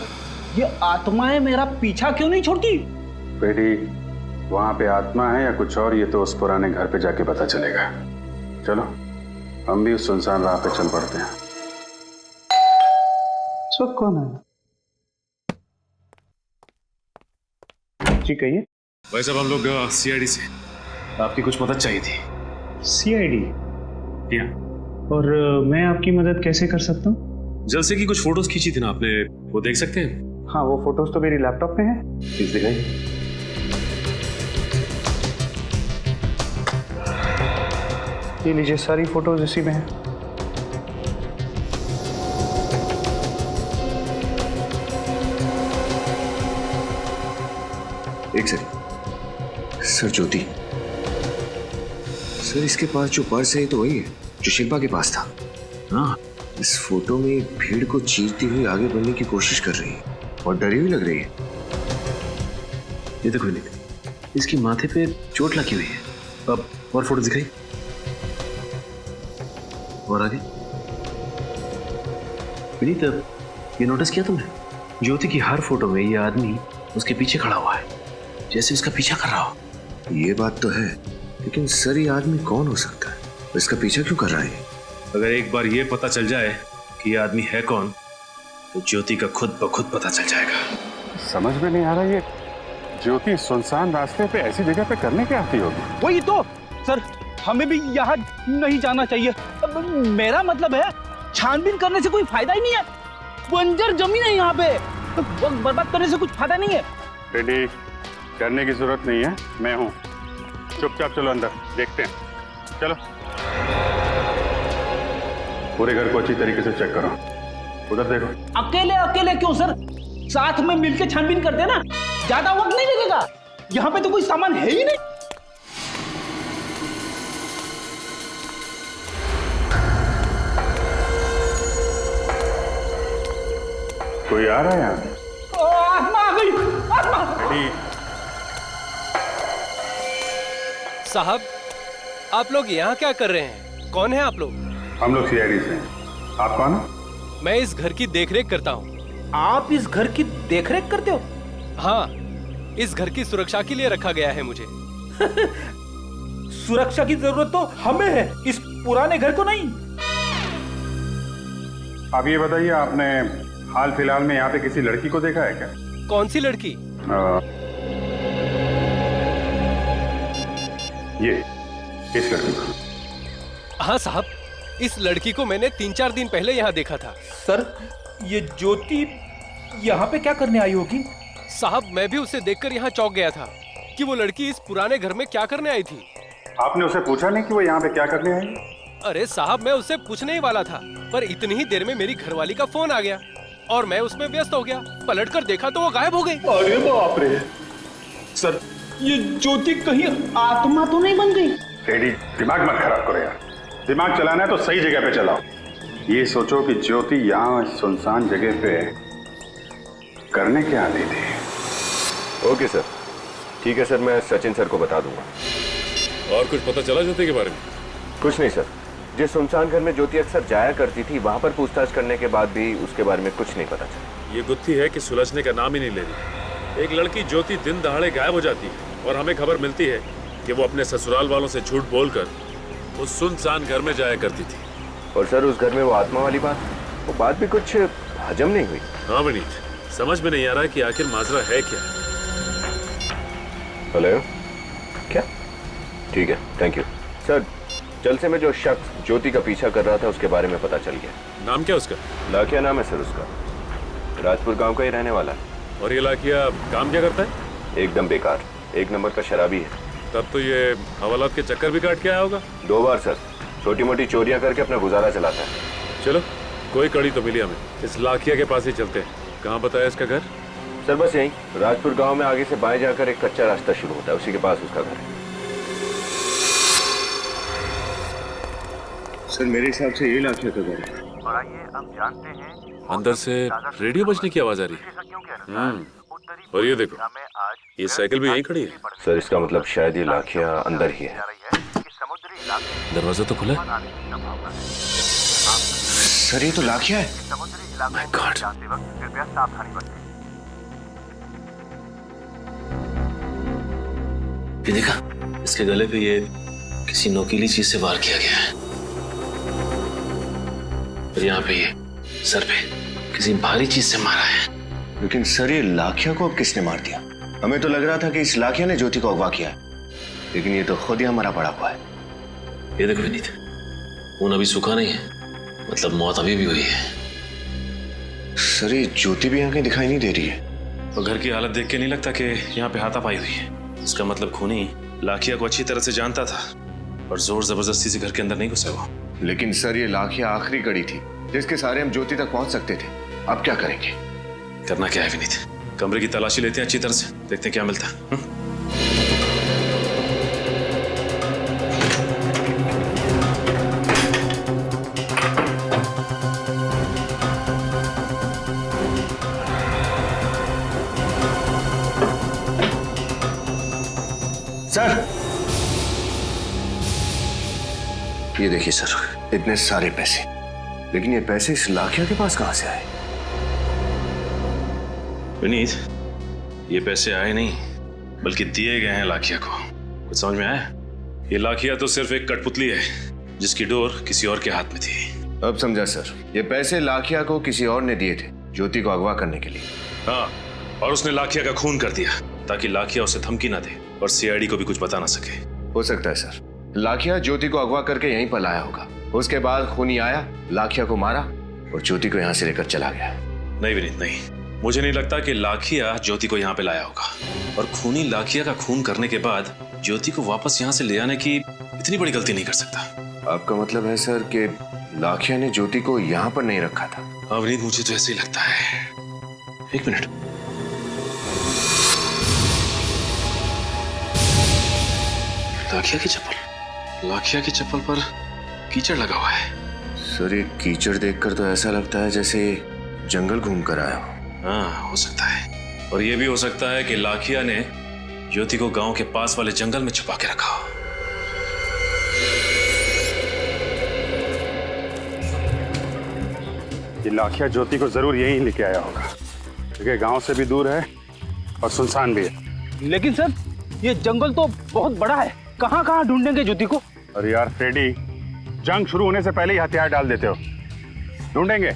ये आत्माएं मेरा पीछा क्यों नहीं छोड़ती? बेटी, वहां पे आत्मा है या कुछ और, ये तो उस पुराने घर पे जाके पता चलेगा। चलो हम भी उस सुनसान राह पे चल पड़ते हैं। इस वक्त कौन है? जी कहिए। भाई साहब हम लोग सीआईडी से, आपकी कुछ मदद चाहिए थी। सीआईडी? और मैं आपकी मदद कैसे कर सकता हूँ? जलसे की कुछ फोटोज खींची थी ना आपने, वो देख सकते हैं? हाँ, वो फोटोज तो मेरी लैपटॉप में है। प्लीज दिखाइए। ये लीजिए, सारी फोटोज इसी में है। एक सेकंड सर, ज्योति सर, इसके पास जो पर्स है ये तो वही है जो शिल्पा के पास था। हाँ, इस फोटो में भीड़ को चीरती हुई आगे बढ़ने की कोशिश कर रही है और डरी हुई लग रही है। ये देखो विनीत, इसकी माथे पे चोट लगी हुई है। अब और फोटो दिखाई, और आगे। विनीत, ये नोटिस किया तुमने? ज्योति की हर फोटो में ये आदमी उसके पीछे खड़ा हुआ है, जैसे उसका पीछा कर रहा हो। ये बात तो है, लेकिन सर ये आदमी कौन हो सकता है? इसका पीछा क्यों कर रहा है? अगर एक बार ये पता चल जाए कि ये आदमी है कौन, तो ज्योति का खुद ब खुद पता चल जाएगा। समझ में नहीं आ रहा, ये ज्योति सुनसान रास्ते पे ऐसी जगह पे करने क्या आती होगी? वही तो सर, हमें भी यहाँ नहीं जाना चाहिए। मेरा मतलब है, छानबीन करने से कोई फायदा ही नहीं है। बंजर जमीन है यहाँ पे, वक्त बर्बाद करने से कुछ फायदा नहीं है। रेडी करने की जरूरत नहीं है, मैं हूँ। चुपचाप चलो अंदर, देखते हैं। चलो पूरे घर को अच्छी तरीके से चेक करो। उधर देखो। अकेले अकेले क्यों सर, साथ में मिलके छानबीन करते ना, ज्यादा वक्त नहीं लगेगा। यहाँ पे तो कोई सामान है ही नहीं। कोई आ रहा है यहाँ? आत्मा आ गई, आत्मा। साहब, आप लोग यहाँ क्या कर रहे हैं? कौन है आप लोग? हम लोग सीआईडी से हैं। आप कौन हैं? मैं इस घर की देखरेख करता हूँ। आप इस घर की देखरेख करते हो? हाँ, इस घर की सुरक्षा के लिए रखा गया है मुझे। सुरक्षा की जरूरत तो हमें है, इस पुराने घर को नहीं। आप ये बताइए, आपने हाल फिलहाल में यहाँ पे किसी लड़की को देखा है क्या? कौन सी लड़की? ये इस लड़की को। हाँ साहब, इस लड़की को मैंने 3-4 दिन पहले यहाँ देखा था। सर, ये ज्योति यहाँ पे क्या करने आई होगी? साहब, मैं भी उसे देखकर यहाँ चौंक गया था कि वो लड़की इस पुराने घर में क्या करने आई थी। आपने उसे पूछा नहीं कि वो यहाँ पे क्या करने आई? अरे साहब, मैं उससे पूछने ही वाला था, पर इतनी ही देर में मेरी घरवाली का फोन आ गया और मैं उसमें व्यस्त हो गया। पलटकर देखा तो वो गायब हो गई। अरे बाप रे! सर, ये ज्योति कहीं आत्मा तो नहीं बन गई? रेडी, दिमाग मत खराब करो यार। दिमाग चलाना है तो सही जगह पे चलाओ। ये सोचो कि ज्योति यहाँ सुनसान जगह पे करने क्या आती थी। ओके सर, ठीक है सर, मैं सचिन सर को बता दूंगा। और कुछ पता चला ज्योति के बारे में? कुछ नहीं सर, जिस सुनसान घर में ज्योति अक्सर जाया करती थी वहां पर पूछताछ करने के बाद भी उसके बारे में कुछ नहीं पता चला। ये गुत्थी है कि सुलझने का नाम ही नहीं ले रही। एक लड़की ज्योति दिन दहाड़े गायब हो जाती है और हमें खबर मिलती है कि वो अपने ससुराल वालों से झूठ बोलकर उस सुनसान घर में जाया करती थी। और सर, उस घर में वो आत्मा वाली वो बात भी कुछ हजम नहीं हुई। हाँ विनीत, समझ में नहीं आ रहा है कि आखिर माजरा है क्या। हेलो, क्या? ठीक है, थैंक यू सर। जलसे में जो शख्स ज्योति का पीछा कर रहा था उसके बारे में पता चल गया। नाम क्या उसका? लाखिया नाम है सर उसका, राजपुर गांव का ही रहने वाला है। और ये लाखिया काम क्या करता है? एकदम बेकार, 1 नंबर का शराबी है। तब तो ये हवालात के चक्कर भी काट के आया होगा। 2 बार सर, छोटी मोटी चोरियां करके अपना गुजारा चलाता है। चलो, कोई कड़ी तो मिली हमें, इस लाखिया के पास ही चलते हैं। कहाँ बताया इसका घर? सर बस यहीं, राजपुर गांव में आगे से बाएं जाकर एक कच्चा रास्ता शुरू होता है, उसी के पास उसका घर है। सर मेरे हिसाब से ये लाखिया का घर है। और आइए अब जानते हैं अंदर से रेडियो बजने की आवाज आ रही है। और ये देखो, ये साइकिल भी यहीं खड़ी है। सर इसका मतलब शायद ये लाखिया अंदर ही है। दरवाजा तो खुला है। सर ये तो लाखिया है। माय गॉड, कृपया सावधानी बरतें। ये देखा, इसके गले पे ये किसी नोकीली चीज से वार किया गया है और यहाँ पे ये सर पे किसी भारी चीज से मारा है। लेकिन सर ये लाखिया को अब किसने मार दिया? हमें तो लग रहा था कि इस लाखिया ने ज्योति को अगवा किया है, लेकिन ये तो खुद ही हमारा पड़ा हुआ है। ये देखो विनीत, खून अभी सूखा नहीं है, मतलब मौत अभी भी हुई है। सर ये ज्योति भी यहाँ कहीं दिखाई नहीं दे रही है। और घर की हालत देख के नहीं लगता कि यहाँ पे हाथापाई हुई है। इसका मतलब खूनी लाखिया को अच्छी तरह से जानता था और जोर जबरदस्ती से घर के अंदर नहीं घुसा वो। लेकिन सर ये लाखिया आखिरी कड़ी थी जिसके सहारे हम ज्योति तक पहुंच सकते थे। अब क्या करेंगे? करना क्या है विनीत, कमरे की तलाशी लेते हैं अच्छी तरह से, देखते हैं क्या मिलता है। सर ये देखिए सर, इतने सारे पैसे, लेकिन ये पैसे इस लाखिया के पास कहां से आए? विनीत, ये पैसे आए नहीं बल्कि दिए गए हैं लाखिया को। कुछ समझ में आया? ये लाखिया तो सिर्फ एक कठपुतली है जिसकी डोर किसी और के हाथ में थी। अब समझा सर, ये पैसे लाखिया को किसी और ने दिए थे ज्योति को अगवा करने के लिए। हाँ, और उसने लाखिया का खून कर दिया ताकि लाखिया उसे धमकी ना दे और सीआईडी को भी कुछ बता ना सके। हो सकता है सर, लाखिया ज्योति को अगवा करके यहीं पर लाया होगा। उसके बाद खूनी आया, लाखिया को मारा और ज्योति को यहाँ से लेकर चला गया। नहीं विनीत नहीं, मुझे नहीं लगता कि लाखिया ज्योति को यहाँ पे लाया होगा, और खूनी लाखिया का खून करने के बाद ज्योति को वापस यहाँ से ले आने की इतनी बड़ी गलती नहीं कर सकता। आपका मतलब है सर कि लाखिया ने ज्योति को यहाँ पर नहीं रखा था? हाँ विनीत, मुझे तो ऐसे ही लगता है। एक मिनट, लाखिया की चप्पल पर कीचड़ लगा हुआ है। सर ये कीचड़ देखकर तो ऐसा लगता है जैसे जंगल घूम कर आया हो। हाँ हो सकता है, और ये भी हो सकता है कि लाखिया ने ज्योति को गांव के पास वाले जंगल में छुपा के रखा हो। ये लाखिया ज्योति को जरूर यहीं लेके आया होगा, क्योंकि गांव से भी दूर है और सुनसान भी है। लेकिन सर ये जंगल तो बहुत बड़ा है, कहाँ कहाँ ढूंढेंगे ज्योति को? अरे यार फ्रेडी, जंग शुरू होने से पहले ही हथियार डाल देते हो। ढूंढेंगे,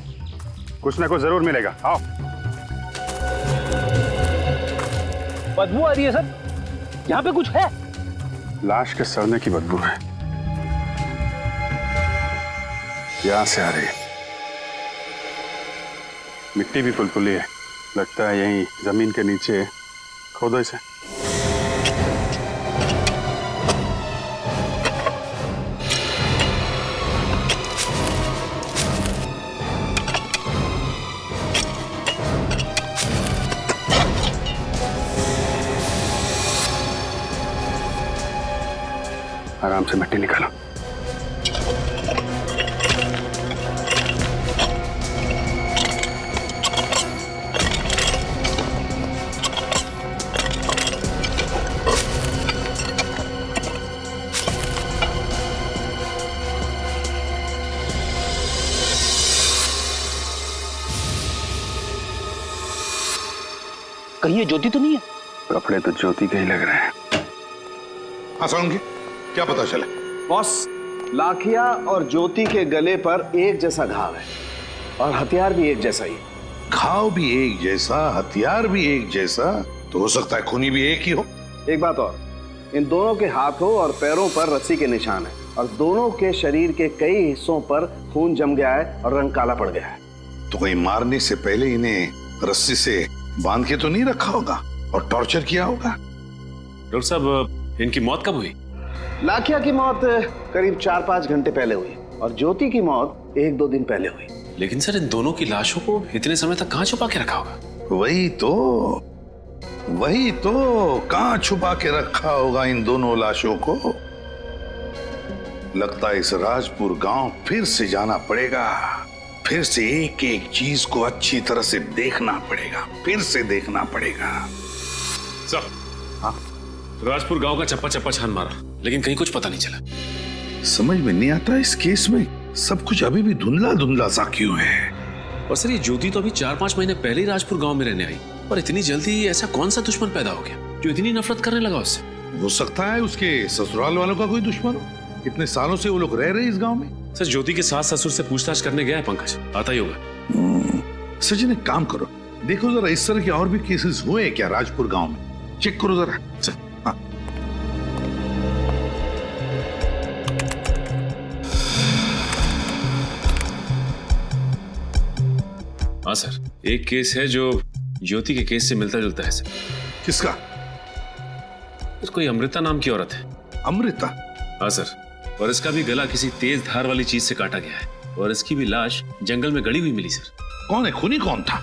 कुछ ना कुछ जरूर मिलेगा। आओ। बदबू आ रही है सर, यहाँ पे कुछ है? लाश के सड़ने की बदबू है, यहां से आ रही है। मिट्टी भी फुलफुली है, लगता है यहीं जमीन के नीचे खोदो इसे। आराम से मिट्टी निकालो। कहीं ये ज्योति तो नहीं है? कपड़े तो ज्योति के ही लग रहे हैं। हाँ सोलंकी, क्या पता चला? बॉस, लाखिया और ज्योति के गले पर एक जैसा घाव है और हथियार भी एक जैसा ही। घाव भी एक जैसा, हथियार भी एक जैसा, तो हो सकता है खूनी भी एक ही हो। एक बात और, इन दोनों के हाथों और पैरों पर रस्सी के निशान है और दोनों के शरीर के कई हिस्सों पर खून जम गया है और रंग काला पड़ गया है। तो कहीं मारने से पहले इन्हें रस्सी से बांध के तो नहीं रखा होगा और टॉर्चर किया होगा? डॉक्टर साहब, इनकी मौत कब हुई? लाखिया की मौत करीब 4-5 घंटे पहले हुई और ज्योति की मौत 1-2 दिन पहले हुई। लेकिन सर, इन दोनों की लाशों को इतने समय तक कहाँ छुपा के रखा होगा? वही तो कहाँ छुपा के रखा होगा इन दोनों लाशों को? लगता है इस राजपुर गांव फिर से जाना पड़ेगा, फिर से एक एक चीज को अच्छी तरह से देखना पड़ेगा, फिर से देखना पड़ेगा। सर, हाँ, राजपुर गांव का चप्पा चप्पा छान मारा, लेकिन कहीं कुछ पता नहीं चला। समझ में नहीं आता इस केस में सब कुछ अभी भी धुंधला धुंधला सा क्यों है। और सर, ये ज्योति तो अभी 4-5 महीने पहले ही राजपुर गांव में रहने आई, और इतनी जल्दी ऐसा कौन सा दुश्मन पैदा हो गया जो इतनी नफरत करने लगा उससे? हो सकता है उसके ससुराल वालों का कोई दुश्मन हो। इतने सालों से वो लोग रह रहे इस गांव में। सर, ज्योति के सास ससुर से पूछताछ करने गया है पंकज, आता ही होगा। सचिन, एक काम करो, देखो जरा इस तरह के और भी केसेस हुए क्या राजपुर गांव में, चेक करो जरा। हाँ। हाँ सर, एक केस है जो ज्योति के केस से मिलता जुलता है सर। किसका? कोई अमृता नाम की औरत है। अमृता? हाँ सर, और इसका भी गला किसी तेज धार वाली चीज से काटा गया है, और इसकी भी लाश जंगल में गड़ी हुई मिली सर। कौन है खूनी? कौन था?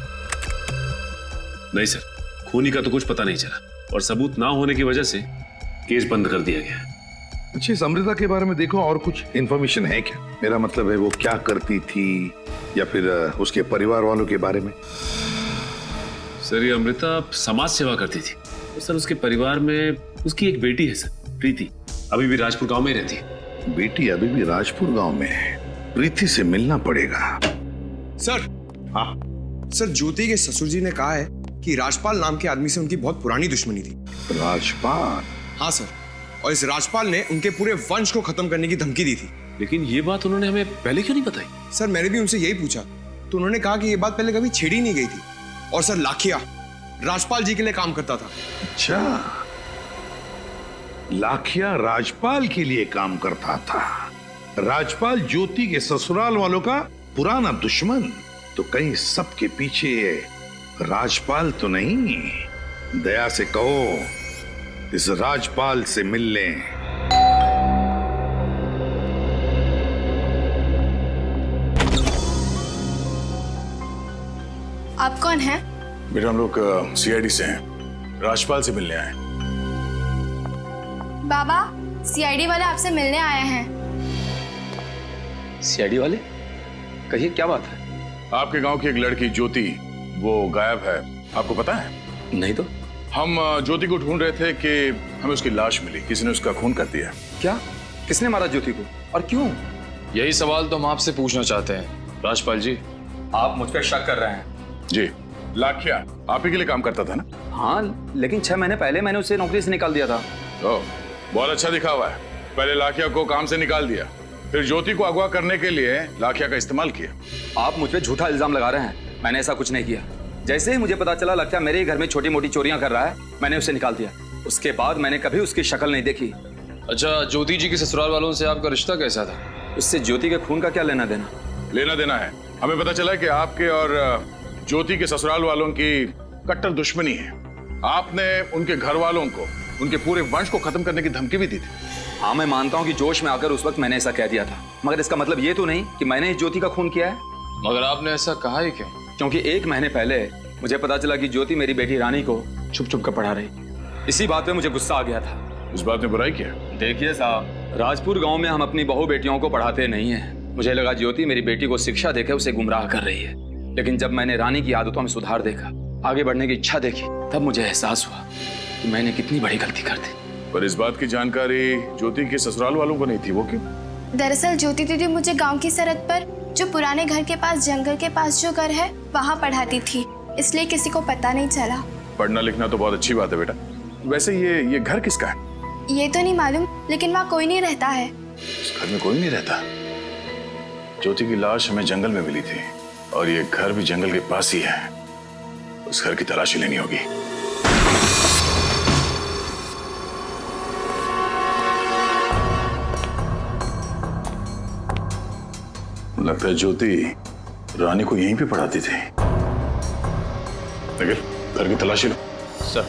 नहीं सर, खूनी का तो कुछ पता नहीं चला, और सबूत ना होने की वजह से केस बंद कर दिया गया। अच्छा, इस अमृता के बारे में देखो और कुछ इंफॉर्मेशन है क्या? मेरा मतलब है वो क्या करती थी, या फिर उसके परिवार वालों के बारे में? सर, ये अमृता समाज सेवा करती थी। तो सर, उसके परिवार में उसकी एक बेटी है सर, प्रीति, अभी भी राजपुर गांव में रहती है। बेटी अभी भी राजपुर गांव में है? प्रीति से मिलना पड़ेगा। सर। हाँ सर, ज्योति के ससुर जी ने कहा है कि राजपाल नाम के आदमी से उनकी बहुत पुरानी दुश्मनी थी। राजपाल? हाँ सर, और इस राजपाल ने उनके पूरे वंश को खत्म करने की धमकी दी थी। लेकिन ये बात उन्होंने हमें पहले क्यों नहीं बताई? सर, मैंने भी उनसे यही पूछा तो उन्होंने कहा कि ये बात पहले कभी छेड़ी नहीं गई थी। और सर, लाखिया राजपाल जी के लिए काम करता था। अच्छा, लाखिया राजपाल के लिए काम करता था। राजपाल ज्योति के ससुराल वालों का पुराना दुश्मन। तो कहीं सबके पीछे राजपाल तो नहीं? दया से कहो इस राजपाल से मिल लें। आप कौन हैं? बेटा हम लोग सीआईडी से हैं, राजपाल से मिलने आए। बाबा, सीआईडी वाले आपसे मिलने आए हैं। सीआईडी वाले? कहिए क्या बात है? आपके गांव की एक लड़की ज्योति, वो गायब है, आपको पता है? नहीं तो। हम ज्योति को ढूंढ रहे थे कि हमें उसकी लाश मिली, किसी ने उसका खून कर दिया। क्या? किसने मारा ज्योति को और क्यों? यही सवाल तो हम आपसे पूछना चाहते हैं राजपाल जी। आप मुझ पर शक कर रहे हैं? जी। लाखिया आप ही के लिए काम करता था ना? हाँ, लेकिन 6 महीने पहले मैंने उसे नौकरी से निकाल दिया था। ओह, बहुत अच्छा दिखा हुआ है। पहले लाखिया को काम से निकाल दिया, फिर ज्योति को अगवा करने के लिए लाखिया का इस्तेमाल किया। आप मुझ पे झूठा इल्जाम लगा रहे हैं। मैंने ऐसा कुछ नहीं किया। जैसे ही मुझे पता चला लाखिया मेरे ही घर में छोटी मोटी चोरियां कर रहा है, मैंने उसे निकाल दिया। उसके बाद मैंने कभी उसकी शक्ल नहीं देखी। अच्छा, ज्योति जी के ससुराल वालों से आपका रिश्ता कैसा था? उससे ज्योति के खून का क्या लेना देना? लेना देना है। हमें पता चला कि आपके और ज्योति के ससुराल वालों की कट्टर दुश्मनी है। आपने उनके घर वालों को, उनके पूरे वंश को खत्म करने की धमकी भी दी थी। हाँ, मैं मानता हूँ कि जोश में आकर उस वक्त मैंने ऐसा कह दिया था, मगर इसका मतलब ये तो नहीं कि मैंने ज्योति का खून किया है। मगर आपने ऐसा कहा ही क्यों? क्योंकि 1 महीने पहले मुझे पता चला कि ज्योति मेरी बेटी रानी को छुप छुप कर पढ़ा रही। इसी बात पे मुझे गुस्सा आ गया था। इस बात में बुराई क्या? देखिए साहब, राजपुर गांव में हम अपनी बहू बेटियों को पढ़ाते नहीं हैं। मुझे लगा ज्योति मेरी बेटी को शिक्षा देकर उसे गुमराह कर रही है, लेकिन जब मैंने रानी की आदतों में सुधार देखा, आगे बढ़ने की इच्छा देखी, तब मुझे एहसास हुआ कि मैंने कितनी बड़ी गलती कर दी। पर इस बात की जानकारी ज्योति के ससुराल वालों को नहीं थी, वो क्यों? दरअसल ज्योति दीदी मुझे गांव की सरहद पर जो पुराने घर के पास, जंगल के पास जो घर है, वहाँ पढ़ाती थी, इसलिए किसी को पता नहीं चला। पढ़ना लिखना तो बहुत अच्छी बात है बेटा। वैसे ये घर किसका है? ये तो नहीं मालूम, लेकिन वहाँ कोई नहीं रहता है। इस घर में कोई नहीं रहता? ज्योति की लाश हमें जंगल में मिली थी और ये घर भी जंगल के पास ही है। उस घर की तलाशी लेनी होगी। लगता है ज्योति रानी को यहीं पे पढ़ाती थी। लेकिन घर की तलाशी लो। सर।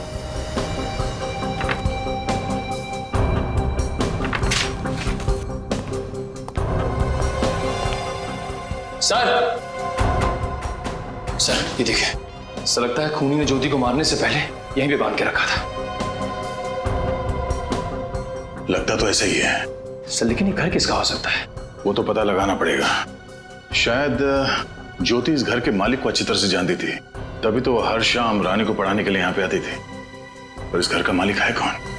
सर, सर ये देखिए, ऐसा लगता है खूनी ने ज्योति को मारने से पहले यहीं पे बांध के रखा था। लगता तो ऐसा ही है सर, लेकिन ये घर किसका हो सकता है? वो तो पता लगाना पड़ेगा। शायद ज्योति इस घर के मालिक को अच्छी तरह से जानती थी, तभी तो वो हर शाम रानी को पढ़ाने के लिए यहाँ पे आती थी। और इस घर का मालिक है कौन?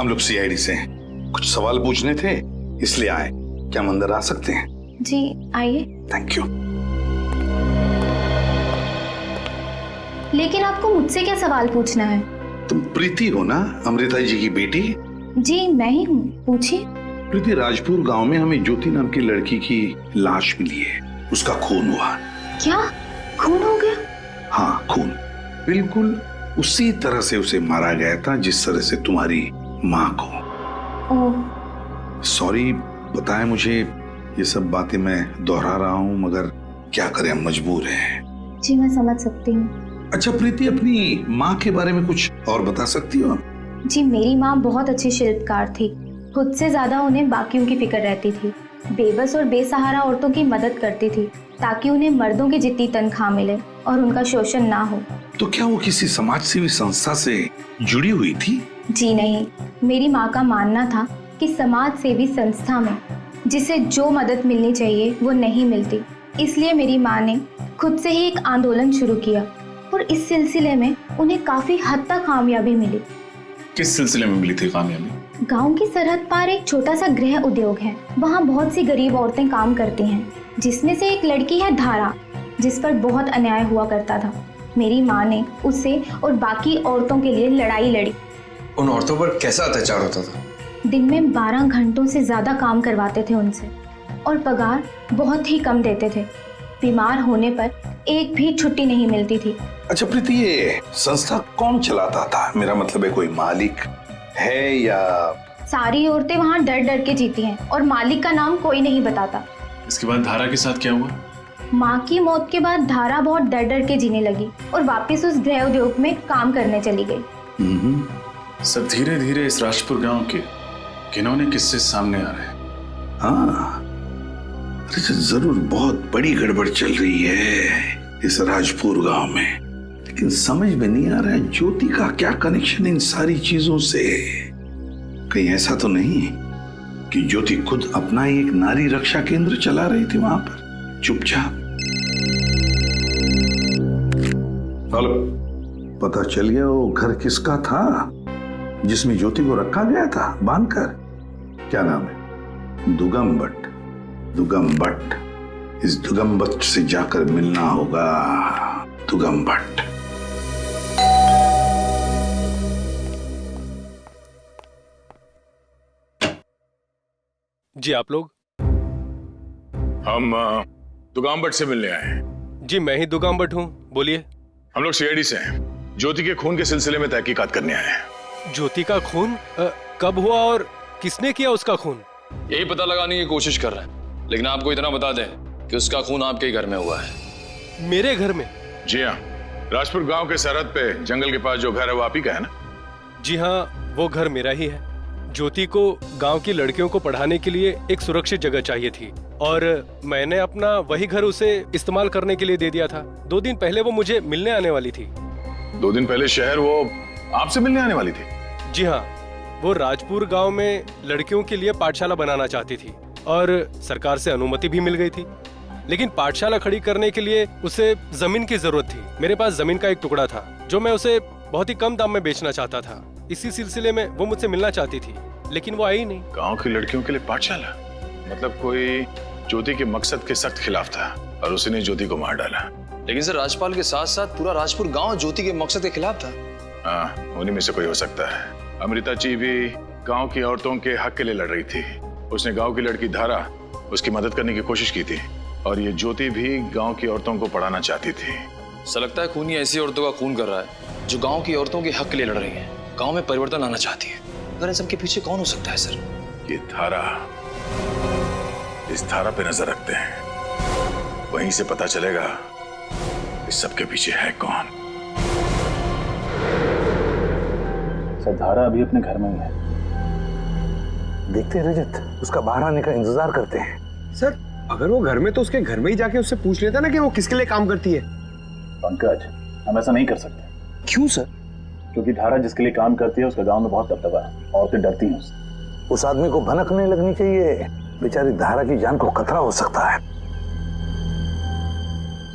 हम लोग सीआईडी से हैं, कुछ सवाल पूछने थे इसलिए आए। क्या हम अंदर आ सकते हैं? जी आइए। Thank you. लेकिन आपको मुझसे क्या सवाल पूछना है? तुम प्रीति हो ना, अमृता जी की बेटी? जी मैं ही हूँ, पूछिए। प्रीति, राजपुर गांव में हमें ज्योति नाम की लड़की की लाश मिली है, उसका खून हुआ। क्या खून हो गया? हाँ खून, बिल्कुल उसी तरह से उसे मारा गया था जिस तरह से तुम्हारी माँ को। ओह सॉरी, बताएं मुझे, ये सब बातें मैं दोहरा रहा हूँ, मगर क्या करें, हम मजबूर हैं। जी मैं समझ सकती हूँ। अच्छा प्रीति, अपनी माँ के बारे में कुछ और बता सकती हो? जी मेरी माँ बहुत अच्छी शिल्पकार थी, खुद से ज्यादा उन्हें बाकियों की फिक्र रहती थी। बेबस और बेसहारा औरतों की मदद करती थी ताकि उन्हें मर्दों की जितनी तनख्वाह मिले और उनका शोषण ना हो। तो क्या वो किसी समाज सेवी संस्था से जुड़ी हुई थी? जी नहीं, मेरी माँ का मानना था कि समाज सेवी संस्था में जिसे जो मदद मिलनी चाहिए वो नहीं मिलती, इसलिए मेरी माँ ने खुद से ही एक आंदोलन शुरू किया और इस सिलसिले में उन्हें काफी हद तक कामयाबी मिली। किस सिलसिले में मिली थी कामयाबी? गांव की सरहद पार एक छोटा सा गृह उद्योग है, वहाँ बहुत सी गरीब औरतें काम करती हैं, जिसमें से एक लड़की है धारा, जिस पर बहुत अन्याय हुआ करता था। मेरी माँ ने उससे और बाकी औरतों के लिए लड़ाई लड़ी। उन औरतों पर कैसा अत्याचार होता था? दिन में 12 घंटों से ज्यादा काम करवाते थे उनसे और पगार बहुत ही कम देते थे। बीमार होने पर एक भी छुट्टी नहीं मिलती थी। अच्छा प्रीति, ये संस्था कौन चलाता था? मेरा मतलब है कोई मालिक है या? सारी औरतें वहाँ डर डर के जीती हैं और मालिक का नाम कोई नहीं बताता। इसके बाद धारा के साथ क्या हुआ? माँ की मौत के बाद धारा बहुत डर डर के जीने लगी और वापस उस गृह उद्योग में काम करने चली गई। सर धीरे धीरे इस राजपुर गांव के घिनौने किस्से सामने आ रहे हैं। हाँ, अरे जरूर बहुत बड़ी गड़बड़ चल रही है इस राजपुर गांव में, लेकिन समझ में नहीं आ रहा है ज्योति का क्या कनेक्शन इन सारी चीजों से। कहीं ऐसा तो नहीं कि ज्योति खुद अपना ही एक नारी रक्षा केंद्र चला रही थी वहां पर चुपचाप? हेलो, पता चल गया वो घर किसका था जिसमें ज्योति को रखा गया था बांधकर? क्या नाम है? दुगम भट्ट। दुगम भट्ट, इस दुगम भट्ट से जाकर मिलना होगा। दुगम भट्ट। जी आप लोग? हम दुगाम भट्ट से मिलने आए हैं। जी मैं ही दुगाम भट्ट हूँ, बोलिए। हम लोग सीआईडी से हैं। ज्योति के खून के सिलसिले में तहकीकात करने आए हैं। ज्योति का खून कब हुआ और किसने किया उसका खून? यही पता लगाने की कोशिश कर रहे हैं, लेकिन आपको इतना बता दें कि उसका खून आपके ही घर में हुआ है। मेरे घर में? जी हाँ, राजपुर गांव के सरहद पे जंगल के पास जो घर है वो आप ही का है ना? जी हाँ, वो घर मेरा ही है। ज्योति को गांव की लड़कियों को पढ़ाने के लिए एक सुरक्षित जगह चाहिए थी और मैंने अपना वही घर उसे इस्तेमाल करने के लिए दे दिया था। 2 दिन पहले वो मुझे मिलने आने वाली थी। 2 दिन पहले शहर वो आपसे मिलने आने वाली थी? जी हाँ, वो राजपुर गांव में लड़कियों के लिए पाठशाला बनाना चाहती थी और सरकार से अनुमति भी मिल गई थी, लेकिन पाठशाला खड़ी करने के लिए उसे जमीन की जरूरत थी। मेरे पास जमीन का एक टुकड़ा था जो मैं उसे बहुत ही कम दाम में बेचना चाहता था। इसी सिलसिले में वो मुझसे मिलना चाहती थी, लेकिन वो आई नहीं। गांव की लड़कियों के लिए पाठशाला? मतलब कोई ज्योति के मकसद के सख्त खिलाफ था और उसने ज्योति को मार डाला। लेकिन सर राजपाल के साथ साथ पूरा राजपुर गांव ज्योति के मकसद के खिलाफ था। हाँ, उन्हीं में से कोई हो सकता है। अमृता जी भी गांव की औरतों के हक के लिए लड़ रही थी। उसने गांव की लड़की धारा उसकी मदद करने की कोशिश की थी और ये ज्योति भी गांव की औरतों को पढ़ाना चाहती थी। ऐसा लगता है खूनी ऐसी औरतों का खून कर रहा है जो गांव की औरतों के हक के लिए लड़ रही हैं, गांव में परिवर्तन लाना चाहती है। अगर इन सबके पीछे कौन हो सकता है सर? ये धारा, इस धारा पे नजर रखते हैं, वहीं से पता चलेगा इस सबके पीछे है कौन। सर धारा अभी अपने घर में ही है। देखते हैं रजत, उसका बाहर आने का इंतजार करते हैं। सर अगर वो घर में तो उसके घर में ही जाके उससे पूछ लेता ना कि वो किसके लिए काम करती है। पंकज, हम ऐसा नहीं कर सकते। क्यों सर? क्योंकि धारा जिसके लिए काम करती है उसका गांव में बहुत दबदबा है, औरतें डरती हैं उससे। उस आदमी को भनक नहीं लगनी चाहिए, बेचारी धारा की जान को खतरा हो सकता है।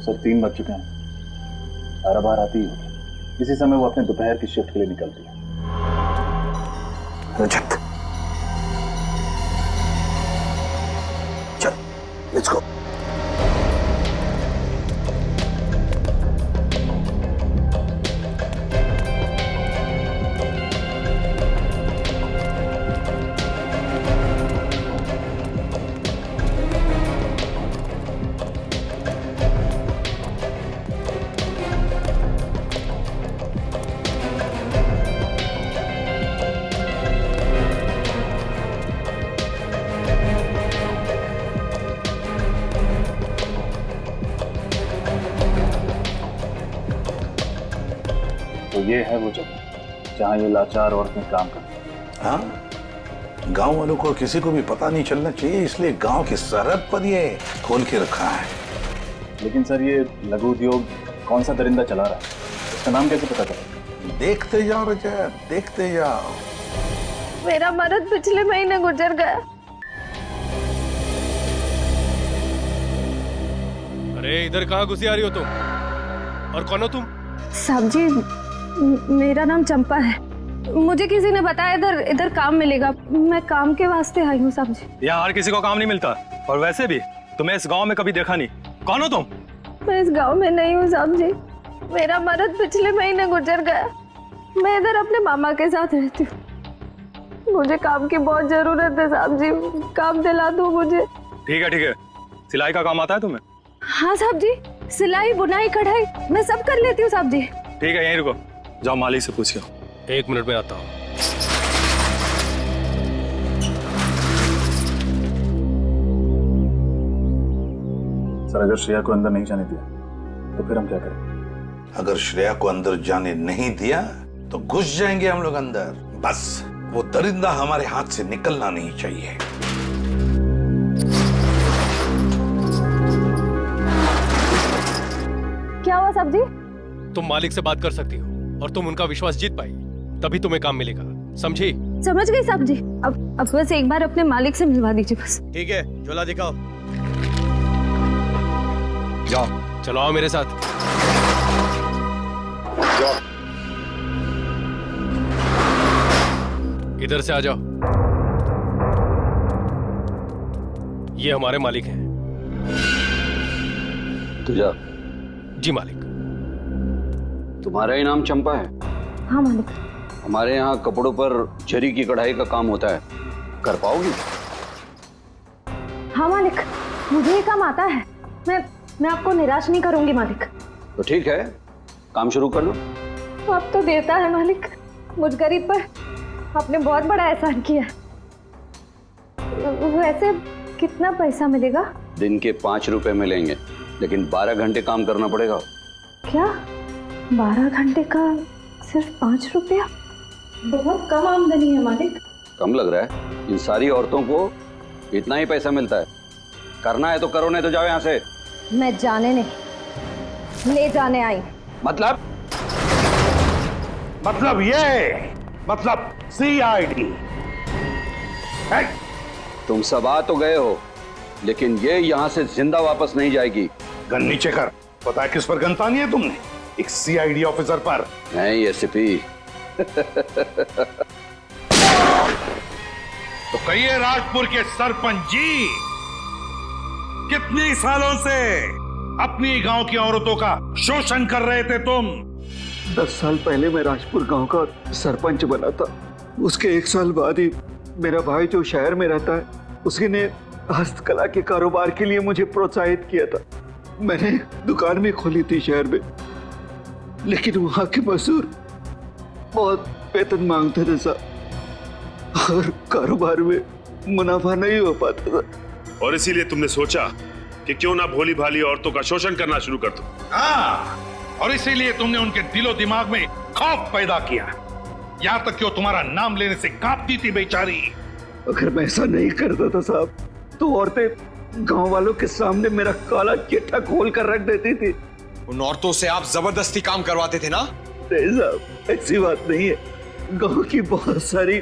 सर 3 बज चुके हैं, धारा बाहर आती ही होगी। इसी समय वो अपने दोपहर की शिफ्ट के लिए निकलती है। रजत, चल, लेट्स गो। तो ये है वो जगह जहाँ ये लाचार औरतें काम करती हैं। हाँ, गांव वालों को किसी को भी पता नहीं चलना चाहिए, इसलिए गांव की सरहद पर ये खोल के रखा है। लेकिन सर ये लघु उद्योग कौन सा दरिंदा चला रहा है, इसका नाम कैसे पता चलेगा? देखते जाओ रजत, देखते जाओ। मेरा मर्द पिछले महीने गुजर गया। अरे इधर कहाँ घुसी आ रही हो तुम? और कौन हो तुम? साहब जी, मेरा नाम चंपा है। मुझे किसी ने बताया इधर काम मिलेगा। मैं काम के वास्ते आई हूँ साहब जी। यहाँ हर किसी को काम नहीं मिलता, और वैसे भी तुम्हें इस गांव में कभी देखा नहीं। कौन हो तुम? मैं इस गांव में नहीं हूँ साहब जी। मेरा मर्द पिछले महीने गुजर गया। मैं इधर अपने मामा के साथ रहती हूँ। मुझे काम की बहुत जरूरत है साहब जी, काम दिला दो मुझे। ठीक है, सिलाई का काम आता है तुम्हें? हाँ साहब जी, सिलाई बुनाई कढ़ाई मैं सब कर लेती हूँ साहब जी। ठीक है, यहीं रुको, जाओ मालिक से पूछो। 1 मिनट में आता हूँ। सर अगर श्रेया को अंदर नहीं जाने दिया तो फिर हम क्या करें? अगर श्रेया को अंदर जाने नहीं दिया तो घुस जाएंगे हम लोग अंदर। बस वो दरिंदा हमारे हाथ से निकलना नहीं चाहिए। क्या हुआ साहब जी? तुम मालिक से बात कर सकती हो और तुम उनका विश्वास जीत पाई, तभी तुम्हें काम मिलेगा, समझी? समझ गई साहब जी। अब बस एक बार अपने मालिक से मिलवा दीजिए बस। ठीक है, झोला दिखाओ। जाओ। चलो आओ मेरे साथ। जाओ। इधर से आ जाओ। ये हमारे मालिक हैं। तुझा? जी मालिक। तुम्हारा ही नाम चंपा है? हाँ मालिक। हमारे यहाँ कपड़ों पर जरी की कढ़ाई का काम होता है, कर पाओगी? हाँ मालिक, मुझे ये काम आता है। मैं आपको निराश नहीं करूंगी मालिक। तो ठीक है, काम शुरू कर लो। अब तो देता है मालिक, मुझ गरीब पर आपने बहुत बड़ा एहसान किया। वैसे कितना पैसा मिलेगा? दिन के 5 रुपए मिलेंगे, लेकिन 12 घंटे काम करना पड़ेगा। क्या 12 घंटे का सिर्फ 5 रुपया? बहुत कम आमदनी है मालिक। कम लग रहा है? इन सारी औरतों को इतना ही पैसा मिलता है। करना है तो करो, नहीं तो जाओ यहाँ से। मैं जाने नहीं, ले जाने आई। मतलब ये मतलब CID। तुम सब आ तो गए हो, लेकिन ये यहाँ से जिंदा वापस नहीं जाएगी। गन नीचे कर। पता है किस पर गन तानी है तुमने? एक CID ऑफिसर पर। नहीं एसपी। तो कहिए राजपुर के सरपंच जी, कितने सालों से अपनी गांव की औरतों का शोषण कर रहे थे तुम? 10 साल पहले मैं राजपुर गांव का सरपंच बना था। उसके 1 साल बाद ही मेरा भाई जो शहर में रहता है, उसने हस्तकला के कारोबार के लिए मुझे प्रोत्साहित किया था। मैंने दुकान भी खोली थी शहर में, लेकिन वहां के मजदूर बहुत वेतन मांगते थे साहब, और कारोबार में मुनाफा नहीं हो पाता था। और इसीलिए तुमने सोचा कि क्यों ना भोली भाली औरतों का शोषण करना शुरू कर दो। हाँ, और इसीलिए तुमने उनके दिलो दिमाग में खौफ पैदा किया, यहाँ तक कि वो तुम्हारा नाम लेने से कांपती थी बेचारी। अगर मैं ऐसा नहीं करता था साहब, तो औरतें गांव वालों के सामने मेरा काला चिट्ठा खोल कर रख देती थी। उन औरतों से आप जबरदस्ती काम करवाते थे ना? नहीं साहब, ऐसी बात नहीं है। गांव की बहुत सारी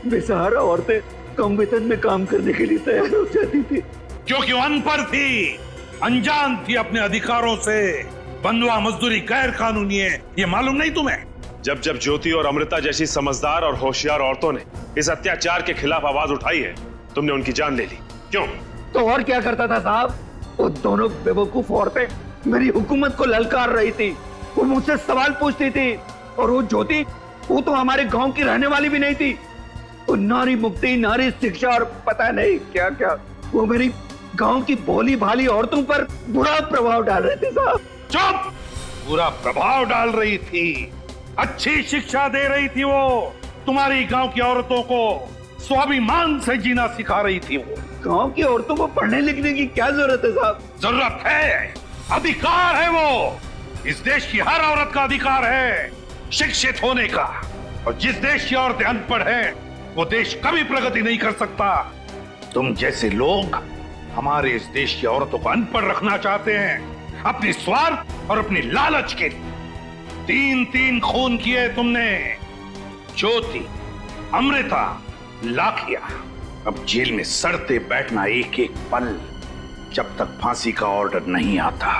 बेसहारा औरतें कम वेतन में काम करने के लिए तैयार हो जाती थी, क्योंकि वो अनपढ़ थी, अनजान थी अपने अधिकारों से। बंधुआ मजदूरी गैर कानूनी है, ये मालूम नहीं तुम्हें? जब जब ज्योति और अमृता जैसी समझदार और होशियार औरतों ने इस अत्याचार के खिलाफ आवाज उठाई है, तुमने उनकी जान ले ली। क्यों? तो और क्या करता था साहब? वो दोनों बेवकूफ औरतें मेरी हुकूमत को ललकार रही थी, वो मुझसे सवाल पूछती थी। और वो ज्योति, वो तो हमारे गांव की रहने वाली भी नहीं थी। वो नारी मुक्ति, नारी शिक्षा और पता नहीं क्या क्या, वो मेरी गांव की भोली भाली औरतों पर बुरा प्रभाव डाल रहे थे साहब। चुप! बुरा प्रभाव डाल रही थी, अच्छी शिक्षा दे रही थी। वो तुम्हारी गांव की औरतों को स्वाभिमान से जीना सिखा रही थी। वो गांव की औरतों को पढ़ने लिखने की क्या जरूरत है साहब? जरूरत है, अधिकार है वो। इस देश की हर औरत का अधिकार है शिक्षित होने का। और जिस देश की औरतें अनपढ़ हैं, वो देश कभी प्रगति नहीं कर सकता। तुम जैसे लोग हमारे इस देश की औरतों को अनपढ़ रखना चाहते हैं, अपनी स्वार्थ और अपनी लालच के लिए। 3-3 खून किए तुमने, ज्योति, अमृता, लाखिया। अब जेल में सड़ते बैठना एक एक पल, जब तक फांसी का ऑर्डर नहीं आता।